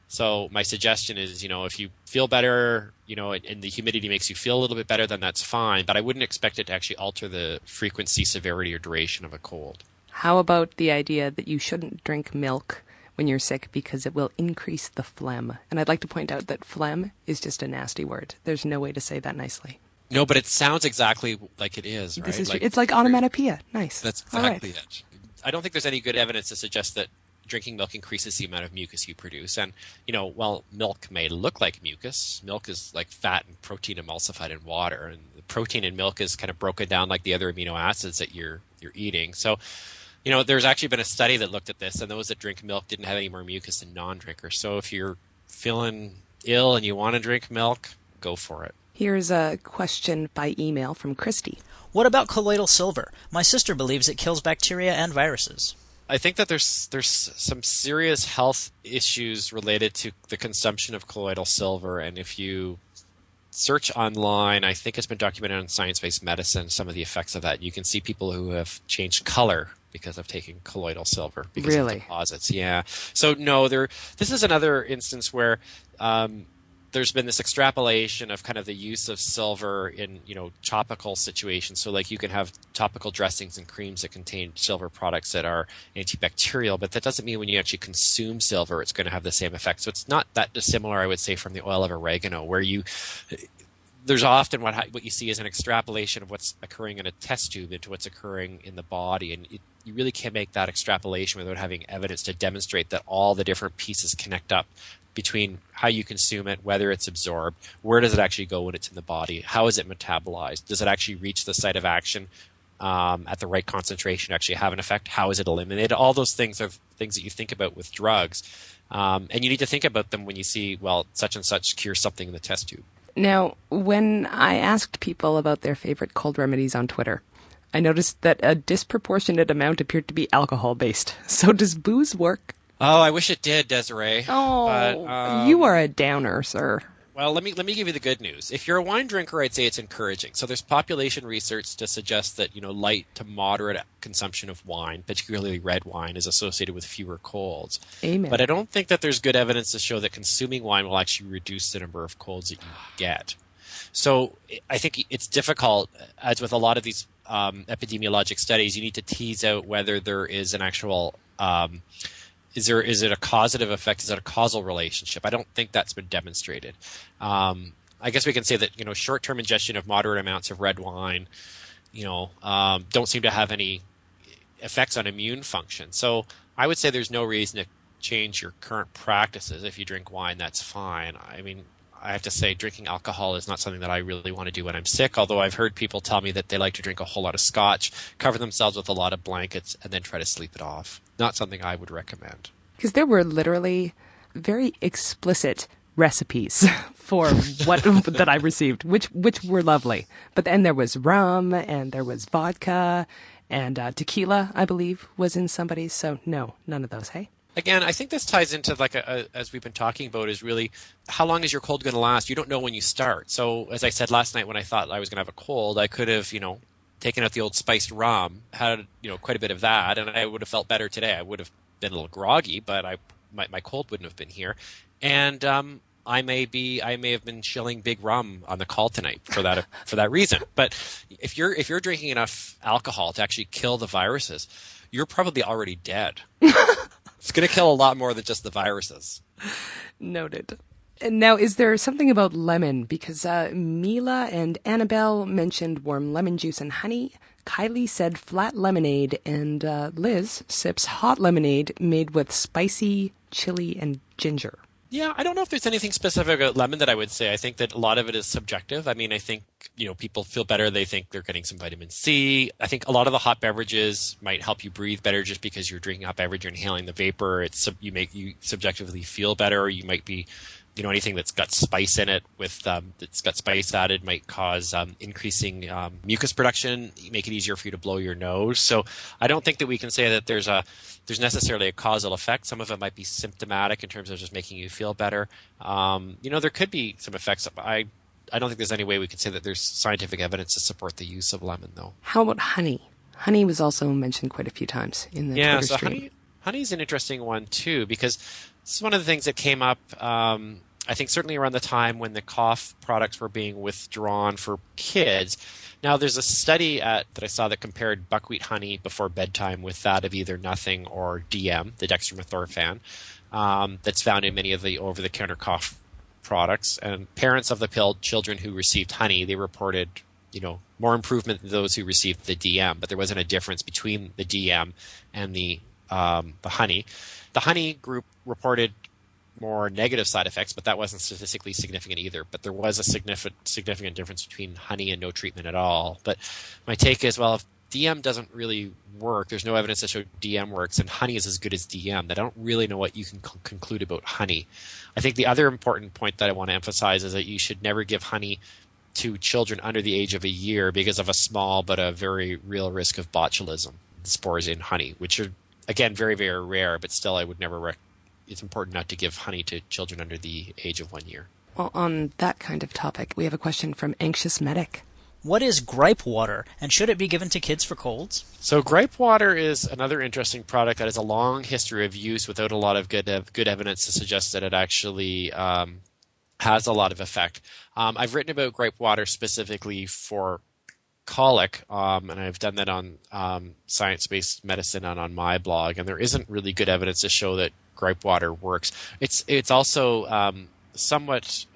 So my suggestion is, if you feel better, and the humidity makes you feel a little bit better, then that's fine. But I wouldn't expect it to actually alter the frequency, severity, or duration of a cold. How about the idea that you shouldn't drink milk when you're sick because it will increase the phlegm? And I'd like to point out that phlegm is just a nasty word. There's no way to say that nicely. No, but it sounds exactly like it is, right? It's like onomatopoeia. Nice. That's exactly it. I don't think there's any good evidence to suggest that drinking milk increases the amount of mucus you produce. And, while milk may look like mucus, milk is like fat and protein emulsified in water. And the protein in milk is kind of broken down like the other amino acids that you're eating. So, there's actually been a study that looked at this, and those that drink milk didn't have any more mucus than non-drinkers. So if you're feeling ill and you want to drink milk, go for it. Here's a question by email from Christy. What about colloidal silver? My sister believes it kills bacteria and viruses. I think that there's some serious health issues related to the consumption of colloidal silver, and if you search online, I think it's been documented on Science-Based Medicine, some of the effects of that. You can see people who have changed color because of taking colloidal silver because of deposits. Yeah. So no, this is another instance where there's been this extrapolation of kind of the use of silver in, topical situations. So like you can have topical dressings and creams that contain silver products that are antibacterial, but that doesn't mean when you actually consume silver, it's going to have the same effect. So it's not that dissimilar, I would say, from the oil of oregano, where there's often what you see is an extrapolation of what's occurring in a test tube into what's occurring in the body. And you really can't make that extrapolation without having evidence to demonstrate that all the different pieces connect up between how you consume it, whether it's absorbed, where does it actually go when it's in the body, how is it metabolized, does it actually reach the site of action at the right concentration to actually have an effect, how is it eliminated. All those things are things that you think about with drugs. And you need to think about them when you see, well, such and such cures something in the test tube. Now, when I asked people about their favorite cold remedies on Twitter, I noticed that a disproportionate amount appeared to be alcohol-based. So does booze work? Oh, I wish it did, Desiree. Oh, but, you are a downer, sir. Well, let me give you the good news. If you're a wine drinker, I'd say it's encouraging. So there's population research to suggest that, light to moderate consumption of wine, particularly red wine, is associated with fewer colds. Amen. But I don't think that there's good evidence to show that consuming wine will actually reduce the number of colds that you get. So I think it's difficult, as with a lot of these epidemiologic studies, you need to tease out whether there is an actual is it a causative effect? Is it a causal relationship? I don't think that's been demonstrated. I guess we can say that short-term ingestion of moderate amounts of red wine, don't seem to have any effects on immune function. So I would say there's no reason to change your current practices. If you drink wine, that's fine. I mean, I have to say drinking alcohol is not something that I really want to do when I'm sick, although I've heard people tell me that they like to drink a whole lot of scotch, cover themselves with a lot of blankets, and then try to sleep it off. Not something I would recommend. Because there were literally very explicit recipes for what that I received, which were lovely. But then there was rum, and there was vodka, and tequila, I believe, was in somebody's. So no, none of those, hey? Again, I think this ties into as we've been talking about, is really how long is your cold going to last? You don't know when you start. So as I said last night, when I thought I was going to have a cold, I could have, taken out the old spiced rum, had, quite a bit of that, and I would have felt better today. I would have been a little groggy, but my cold wouldn't have been here. And I may have been shilling big rum on the call tonight for that reason. But if you're drinking enough alcohol to actually kill the viruses, you're probably already dead. It's going to kill a lot more than just the viruses. Noted. Now, is there something about lemon? Because Mila and Annabelle mentioned warm lemon juice and honey. Kylie said flat lemonade, and Liz sips hot lemonade made with spicy chili and ginger. Yeah, I don't know if there's anything specific about lemon that I would say. I think that a lot of it is subjective. I mean, I think, people feel better. They think they're getting some vitamin C. I think a lot of the hot beverages might help you breathe better just because you're drinking a hot beverage, you're inhaling the vapor. You subjectively feel better. You might be, anything that's got spice in it that's got spice added might cause increasing mucus production, make it easier for you to blow your nose. So I don't think that we can say that there's necessarily a causal effect. Some of it might be symptomatic in terms of just making you feel better. There could be some effects. I don't think there's any way we could say that there's scientific evidence to support the use of lemon, though. How about honey? Honey was also mentioned quite a few times in the Twitter stream. Honey's an interesting one, too, because this is one of the things that came up, I think certainly around the time when the cough products were being withdrawn for kids. Now, there's a study that I saw that compared buckwheat honey before bedtime with that of either nothing or DM, the dextromethorphan, that's found in many of the over-the-counter cough products. And parents of the children who received honey, they reported, more improvement than those who received the DM, but there wasn't a difference between the DM and the honey. The honey group reported more negative side effects, but that wasn't statistically significant either. But there was a significant difference between honey and no treatment at all. But my take is, well, if DM doesn't really work, there's no evidence to show DM works, and honey is as good as DM, that I don't really know what you can conclude about honey. I think the other important point that I want to emphasize is that you should never give honey to children under the age of a year because of a small but a very real risk of botulism, spores in honey, which are, again, very, very rare, but still I would never it's important not to give honey to children under the age of 1 year. Well, on that kind of topic, we have a question from Anxious Medic. What is gripe water, and should it be given to kids for colds? So gripe water is another interesting product that has a long history of use without a lot of good evidence to suggest that it actually has a lot of effect. I've written about gripe water specifically for colic, and I've done that on science-based medicine and on my blog, and there isn't really good evidence to show that gripe water works. It's also somewhat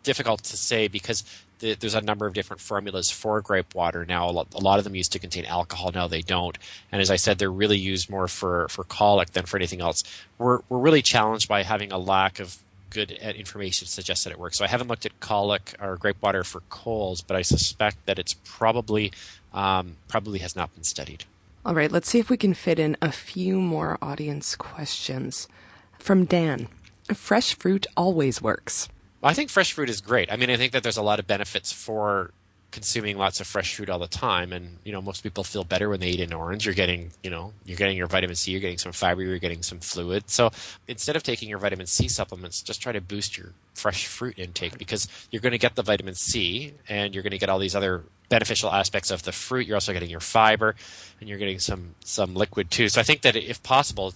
difficult to say because there's a number of different formulas for gripe water now. A lot of them used to contain alcohol. Now they don't. And as I said, they're really used more for colic than for anything else. We're really challenged by having a lack of good information to suggest that it works. So I haven't looked at colic or gripe water for colds, but I suspect that it's probably has not been studied. All right, let's see if we can fit in a few more audience questions. From Dan, fresh fruit always works. I think fresh fruit is great. I mean, I think that there's a lot of benefits for consuming lots of fresh fruit all the time. And, most people feel better when they eat an orange. You're getting your vitamin C, you're getting some fiber, you're getting some fluid. So instead of taking your vitamin C supplements, just try to boost your fresh fruit intake because you're going to get the vitamin C and you're going to get all these other beneficial aspects of the fruit. You're also getting your fiber and you're getting some liquid too. So I think that if possible,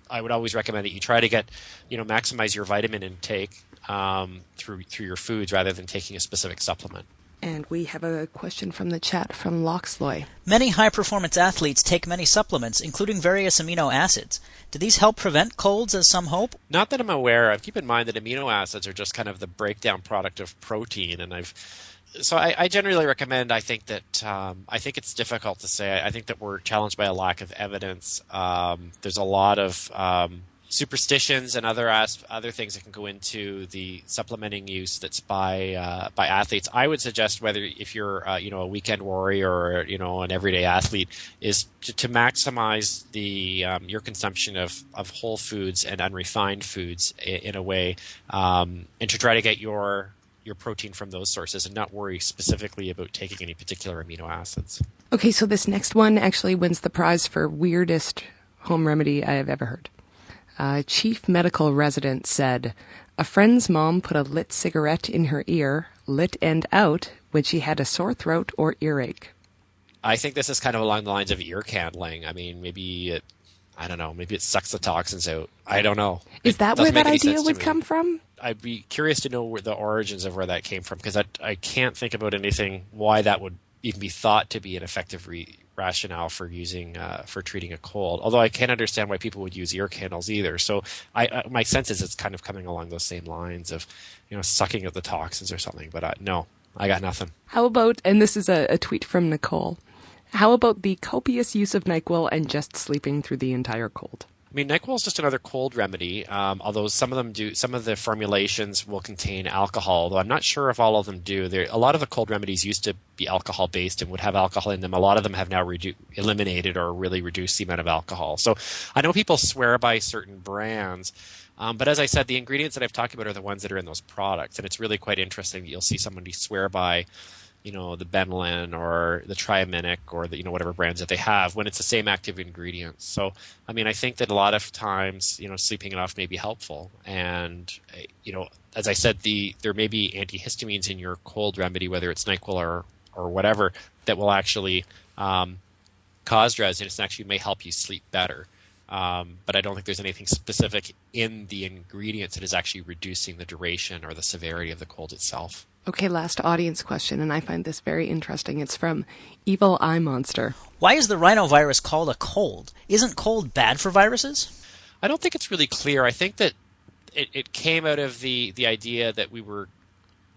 I would always recommend that you try to get, maximize your vitamin intake through your foods rather than taking a specific supplement. And we have a question from the chat from Loxloy. Many high-performance athletes take many supplements, including various amino acids. Do these help prevent colds, as some hope? Not that I'm aware of. Keep in mind that amino acids are just kind of the breakdown product of protein, and I generally recommend. I think it's difficult to say. I think that we're challenged by a lack of evidence. There's a lot of superstitions and other things that can go into the supplementing use that's by athletes. I would suggest whether if you're a weekend warrior or an everyday athlete is to maximize the your consumption of whole foods and unrefined foods in a way, and to try to get your protein from those sources and not worry specifically about taking any particular amino acids. Okay, so this next one actually wins the prize for weirdest home remedy I have ever heard. Chief medical resident said, a friend's mom put a lit cigarette in her ear, lit end out, when she had a sore throat or earache. I think this is kind of along the lines of ear candling. I mean, maybe it sucks the toxins out. I don't know. Is that where that idea would come from? I'd be curious to know where the origins of where that came from because I can't think about anything why that would even be thought to be an effective rationale for using for treating a cold. Although I can't understand why people would use ear candles either. So my sense is it's kind of coming along those same lines of sucking at the toxins or something. But no, I got nothing. How about, and this is a tweet from Nicole, how about the copious use of NyQuil and just sleeping through the entire cold? I mean, NyQuil is just another cold remedy, although some of the formulations will contain alcohol, though I'm not sure if all of them do. A lot of the cold remedies used to be alcohol-based and would have alcohol in them. A lot of them have now eliminated or really reduced the amount of alcohol. So I know people swear by certain brands, but as I said, the ingredients that I've talked about are the ones that are in those products, and it's really quite interesting that you'll see somebody swear by the Benylin or the Triaminic or the, whatever brands that they have when it's the same active ingredients. So, I mean, I think that a lot of times, sleeping it off may be helpful. And, as I said, there may be antihistamines in your cold remedy, whether it's NyQuil or whatever, that will actually cause drowsiness and actually may help you sleep better. But I don't think there's anything specific in the ingredients that is actually reducing the duration or the severity of the cold itself. Okay, last audience question, and I find this very interesting. It's from Evil Eye Monster. Why is the rhinovirus called a cold? Isn't cold bad for viruses? I don't think it's really clear. I think that it came out of the idea that we were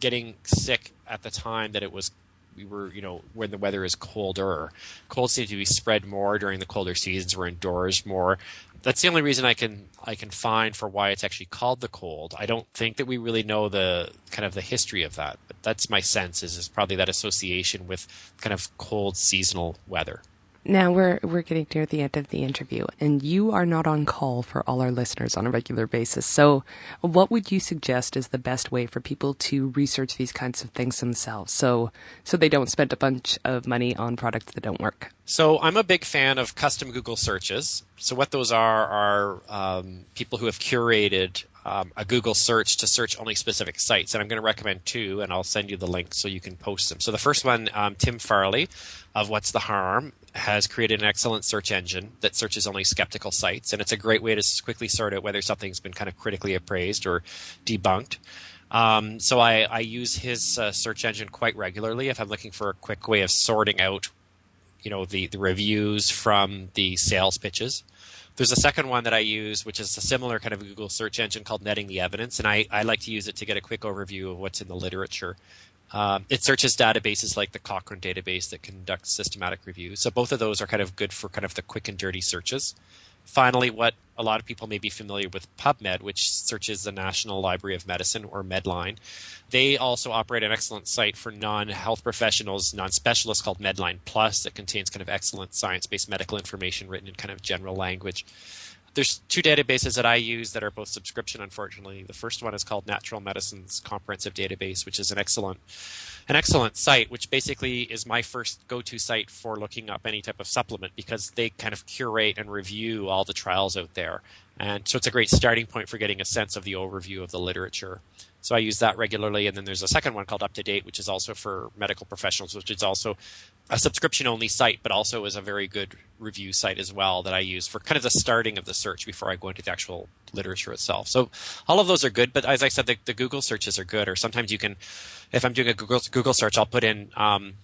getting sick at the time that we were, when the weather is colder. Colds seem to be spread more during the colder seasons. We're indoors more. That's the only reason I can find for why it's actually called the cold. I don't think that we really know the kind of the history of that, but that's my sense is probably that association with kind of cold seasonal weather. Now we're getting near the end of the interview, and you are not on call for all our listeners on a regular basis. So what would you suggest is the best way for people to research these kinds of things themselves so they don't spend a bunch of money on products that don't work? So I'm a big fan of custom Google searches. So what those are people who have curated a Google search to search only specific sites. And I'm going to recommend two, and I'll send you the link so you can post them. So the first one, Tim Farley of What's the Harm, has created an excellent search engine that searches only skeptical sites. And it's a great way to quickly sort out whether something's been kind of critically appraised or debunked. So I use his search engine quite regularly if I'm looking for a quick way of sorting out, the reviews from the sales pitches. There's a second one that I use, which is a similar kind of Google search engine called Netting the Evidence, and I like to use it to get a quick overview of what's in the literature. It searches databases like the Cochrane database that conducts systematic reviews. So both of those are kind of good for kind of the quick and dirty searches. Finally, what a lot of people may be familiar with, PubMed, which searches the National Library of Medicine, or Medline. They also operate an excellent site for non-health professionals, non-specialists, called Medline Plus, that contains kind of excellent science-based medical information written in kind of general language. There's two databases that I use that are both subscription, unfortunately. The first one is called Natural Medicine's Comprehensive Database, which is an excellent site, which basically is my first go-to site for looking up any type of supplement, because they kind of curate and review all the trials out there. And so it's a great starting point for getting a sense of the overview of the literature. So I use that regularly. And then there's a second one called Up to Date, which is also for medical professionals, which is also a subscription-only site, but also is a very good review site as well that I use for kind of the starting of the search before I go into the actual literature itself. So all of those are good, but as I said, the Google searches are good. Or sometimes you can, if I'm doing a Google search, I'll put in -.com.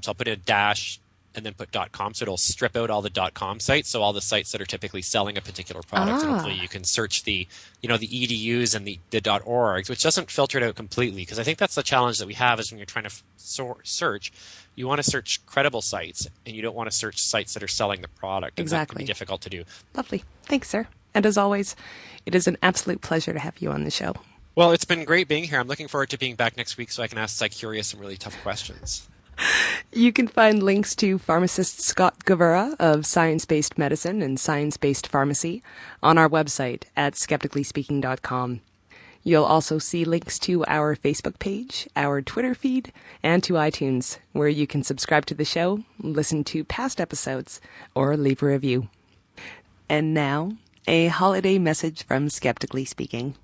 So I'll put in a dash and then put .com, so it'll strip out all the .com sites, so all the sites that are typically selling a particular product. And hopefully you can search the EDUs and the .orgs, which doesn't filter it out completely, because I think that's the challenge that we have is when you're trying to search, you want to search credible sites, and you don't want to search sites that are selling the product. And exactly. That can be difficult to do. Lovely. Thanks, sir. And as always, it is an absolute pleasure to have you on the show. Well, it's been great being here. I'm looking forward to being back next week so I can ask Psychurious some really tough questions. You can find links to Pharmacist Scott Gavura of Science-Based Medicine and Science-Based Pharmacy on our website at skepticallyspeaking.com. You'll also see links to our Facebook page, our Twitter feed, and to iTunes, where you can subscribe to the show, listen to past episodes, or leave a review. And now, a holiday message from Skeptically Speaking.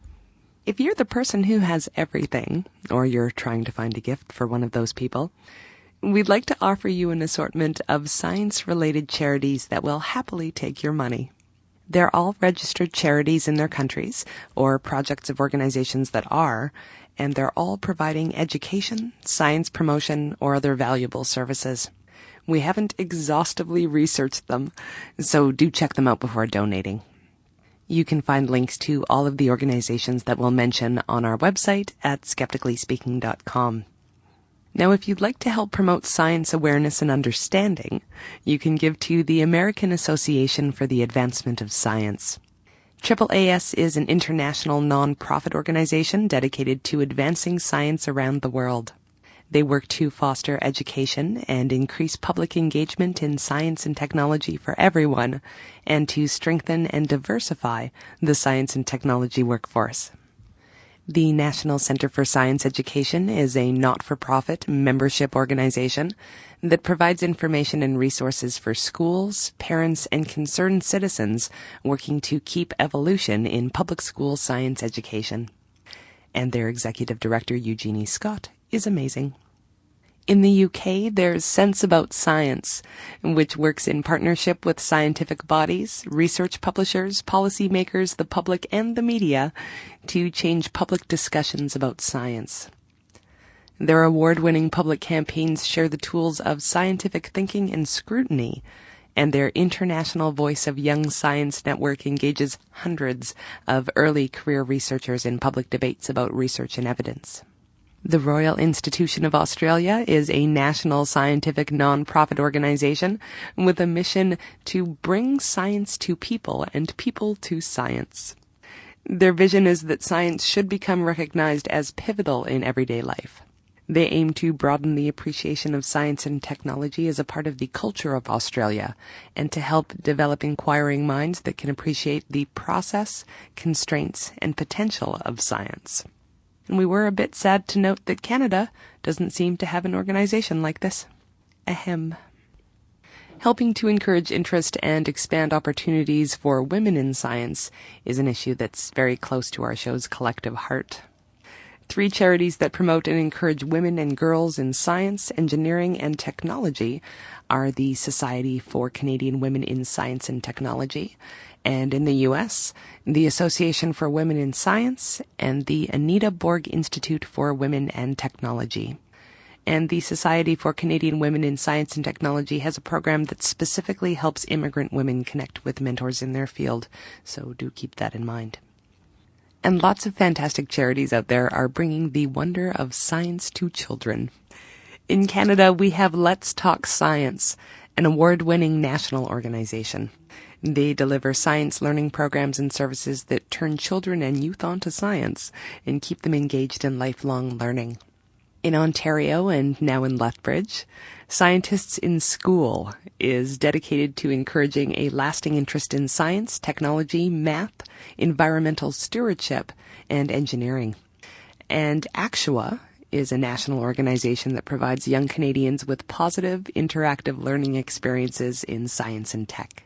If you're the person who has everything, or you're trying to find a gift for one of those people, we'd like to offer you an assortment of science-related charities that will happily take your money. They're all registered charities in their countries, or projects of organizations that are, and they're all providing education, science promotion, or other valuable services. We haven't exhaustively researched them, so do check them out before donating. You can find links to all of the organizations that we'll mention on our website at skepticallyspeaking.com. Now, if you'd like to help promote science awareness and understanding, you can give to the American Association for the Advancement of Science. AAAS is an international non-profit organization dedicated to advancing science around the world. They work to foster education and increase public engagement in science and technology for everyone, and to strengthen and diversify the science and technology workforce. The National Center for Science Education is a not-for-profit membership organization that provides information and resources for schools, parents, and concerned citizens working to keep evolution in public school science education. And their executive director, Eugenie Scott, is amazing. In the UK, there's Sense About Science, which works in partnership with scientific bodies, research publishers, policymakers, the public, and the media to change public discussions about science. Their award-winning public campaigns share the tools of scientific thinking and scrutiny, and their International Voice of Young Science network engages hundreds of early career researchers in public debates about research and evidence. The Royal Institution of Australia is a national scientific non-profit organization with a mission to bring science to people and people to science. Their vision is that science should become recognized as pivotal in everyday life. They aim to broaden the appreciation of science and technology as a part of the culture of Australia, and to help develop inquiring minds that can appreciate the process, constraints, and potential of science. And we were a bit sad to note that Canada doesn't seem to have an organization like this. Ahem. Helping to encourage interest and expand opportunities for women in science is an issue that's very close to our show's collective heart. 3 charities that promote and encourage women and girls in science, engineering, and technology are the Society for Canadian Women in Science and Technology, and in the U.S., the Association for Women in Science and the Anita Borg Institute for Women and Technology. And the Society for Canadian Women in Science and Technology has a program that specifically helps immigrant women connect with mentors in their field, so do keep that in mind. And lots of fantastic charities out there are bringing the wonder of science to children. In Canada, we have Let's Talk Science, an award-winning national organization. They deliver science learning programs and services that turn children and youth onto science and keep them engaged in lifelong learning. In Ontario and now in Lethbridge, Scientists in School is dedicated to encouraging a lasting interest in science, technology, math, environmental stewardship, and engineering. And ACTUA is a national organization that provides young Canadians with positive, interactive learning experiences in science and tech.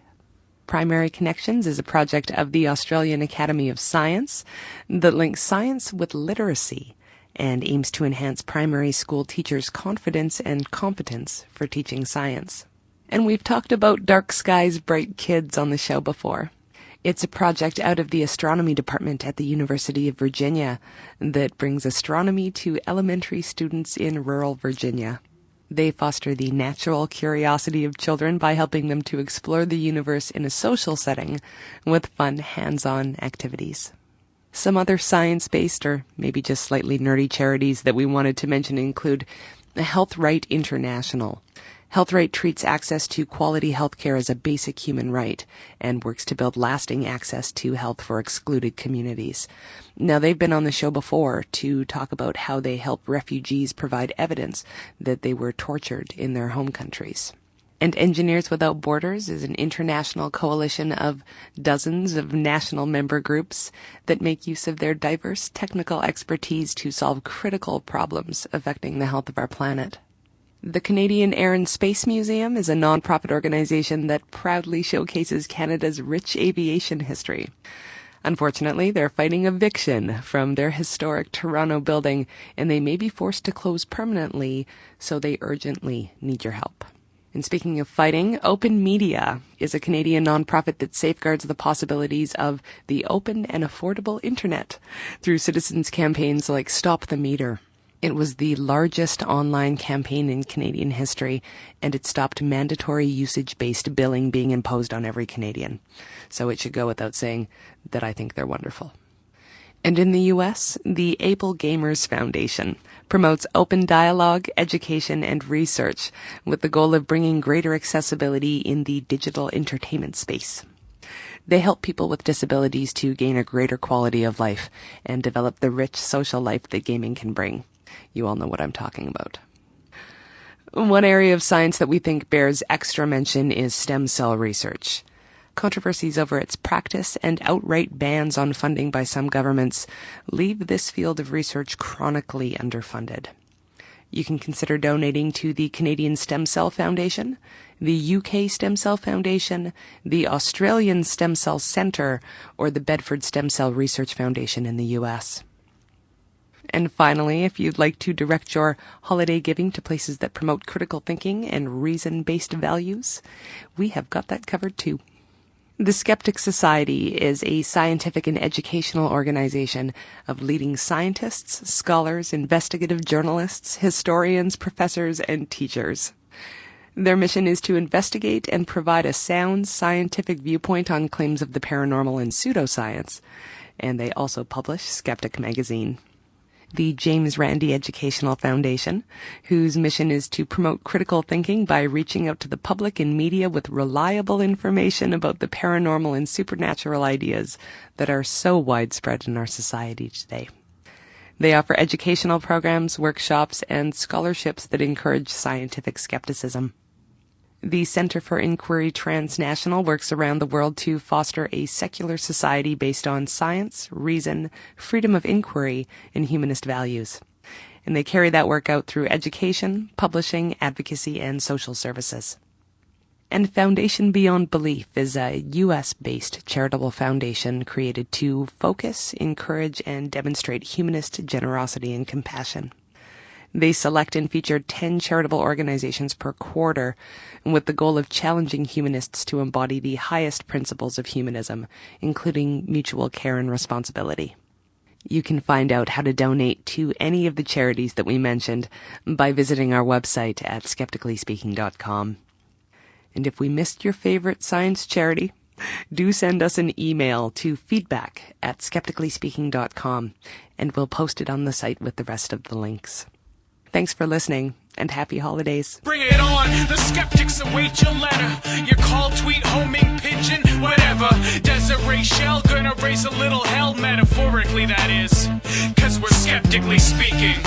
Primary Connections is a project of the Australian Academy of Science that links science with literacy and aims to enhance primary school teachers' confidence and competence for teaching science. And we've talked about Dark Skies, Bright Kids on the show before. It's a project out of the astronomy department at the University of Virginia that brings astronomy to elementary students in rural Virginia. They foster the natural curiosity of children by helping them to explore the universe in a social setting with fun, hands-on activities. Some other science-based or maybe just slightly nerdy charities that we wanted to mention include Health Right International. Health Right treats access to quality health care as a basic human right and works to build lasting access to health for excluded communities. Now, they've been on the show before to talk about how they help refugees provide evidence that they were tortured in their home countries. And Engineers Without Borders is an international coalition of dozens of national member groups that make use of their diverse technical expertise to solve critical problems affecting the health of our planet. The Canadian Air and Space Museum is a non-profit organization that proudly showcases Canada's rich aviation history. Unfortunately, they're fighting eviction from their historic Toronto building, and they may be forced to close permanently, so they urgently need your help. And speaking of fighting, Open Media is a Canadian nonprofit that safeguards the possibilities of the open and affordable internet through citizens' campaigns like Stop the Meter. It was the largest online campaign in Canadian history, and it stopped mandatory usage-based billing being imposed on every Canadian. So it should go without saying that I think they're wonderful. And in the U.S., the Able Gamers Foundation promotes open dialogue, education, and research with the goal of bringing greater accessibility in the digital entertainment space. They help people with disabilities to gain a greater quality of life and develop the rich social life that gaming can bring. You all know what I'm talking about. One area of science that we think bears extra mention is stem cell research. Controversies over its practice and outright bans on funding by some governments leave this field of research chronically underfunded. You can consider donating to the Canadian Stem Cell Foundation, the UK Stem Cell Foundation, the Australian Stem Cell Centre, or the Bedford Stem Cell Research Foundation in the US. And finally, if you'd like to direct your holiday giving to places that promote critical thinking and reason-based values, we have got that covered too. The Skeptic Society is a scientific and educational organization of leading scientists, scholars, investigative journalists, historians, professors, and teachers. Their mission is to investigate and provide a sound scientific viewpoint on claims of the paranormal and pseudoscience, and they also publish Skeptic magazine. The James Randi Educational Foundation, whose mission is to promote critical thinking by reaching out to the public and media with reliable information about the paranormal and supernatural ideas that are so widespread in our society today. They offer educational programs, workshops, and scholarships that encourage scientific skepticism. The Center for Inquiry Transnational works around the world to foster a secular society based on science, reason, freedom of inquiry, and humanist values. And they carry that work out through education, publishing, advocacy, and social services. And Foundation Beyond Belief is a U.S.-based charitable foundation created to focus, encourage, and demonstrate humanist generosity and compassion. They select and feature 10 charitable organizations per quarter, with the goal of challenging humanists to embody the highest principles of humanism, including mutual care and responsibility. You can find out how to donate to any of the charities that we mentioned by visiting our website at skepticallyspeaking.com. And if we missed your favorite science charity, do send us an email to feedback@skepticallyspeaking.com, and we'll post it on the site with the rest of the links. Thanks for listening, and happy holidays. Bring it on, the skeptics await your letter. Your call, tweet, homing, pigeon, whatever. Desiree Shell gonna raise a little hell, metaphorically that is. 'Cause we're skeptically speaking.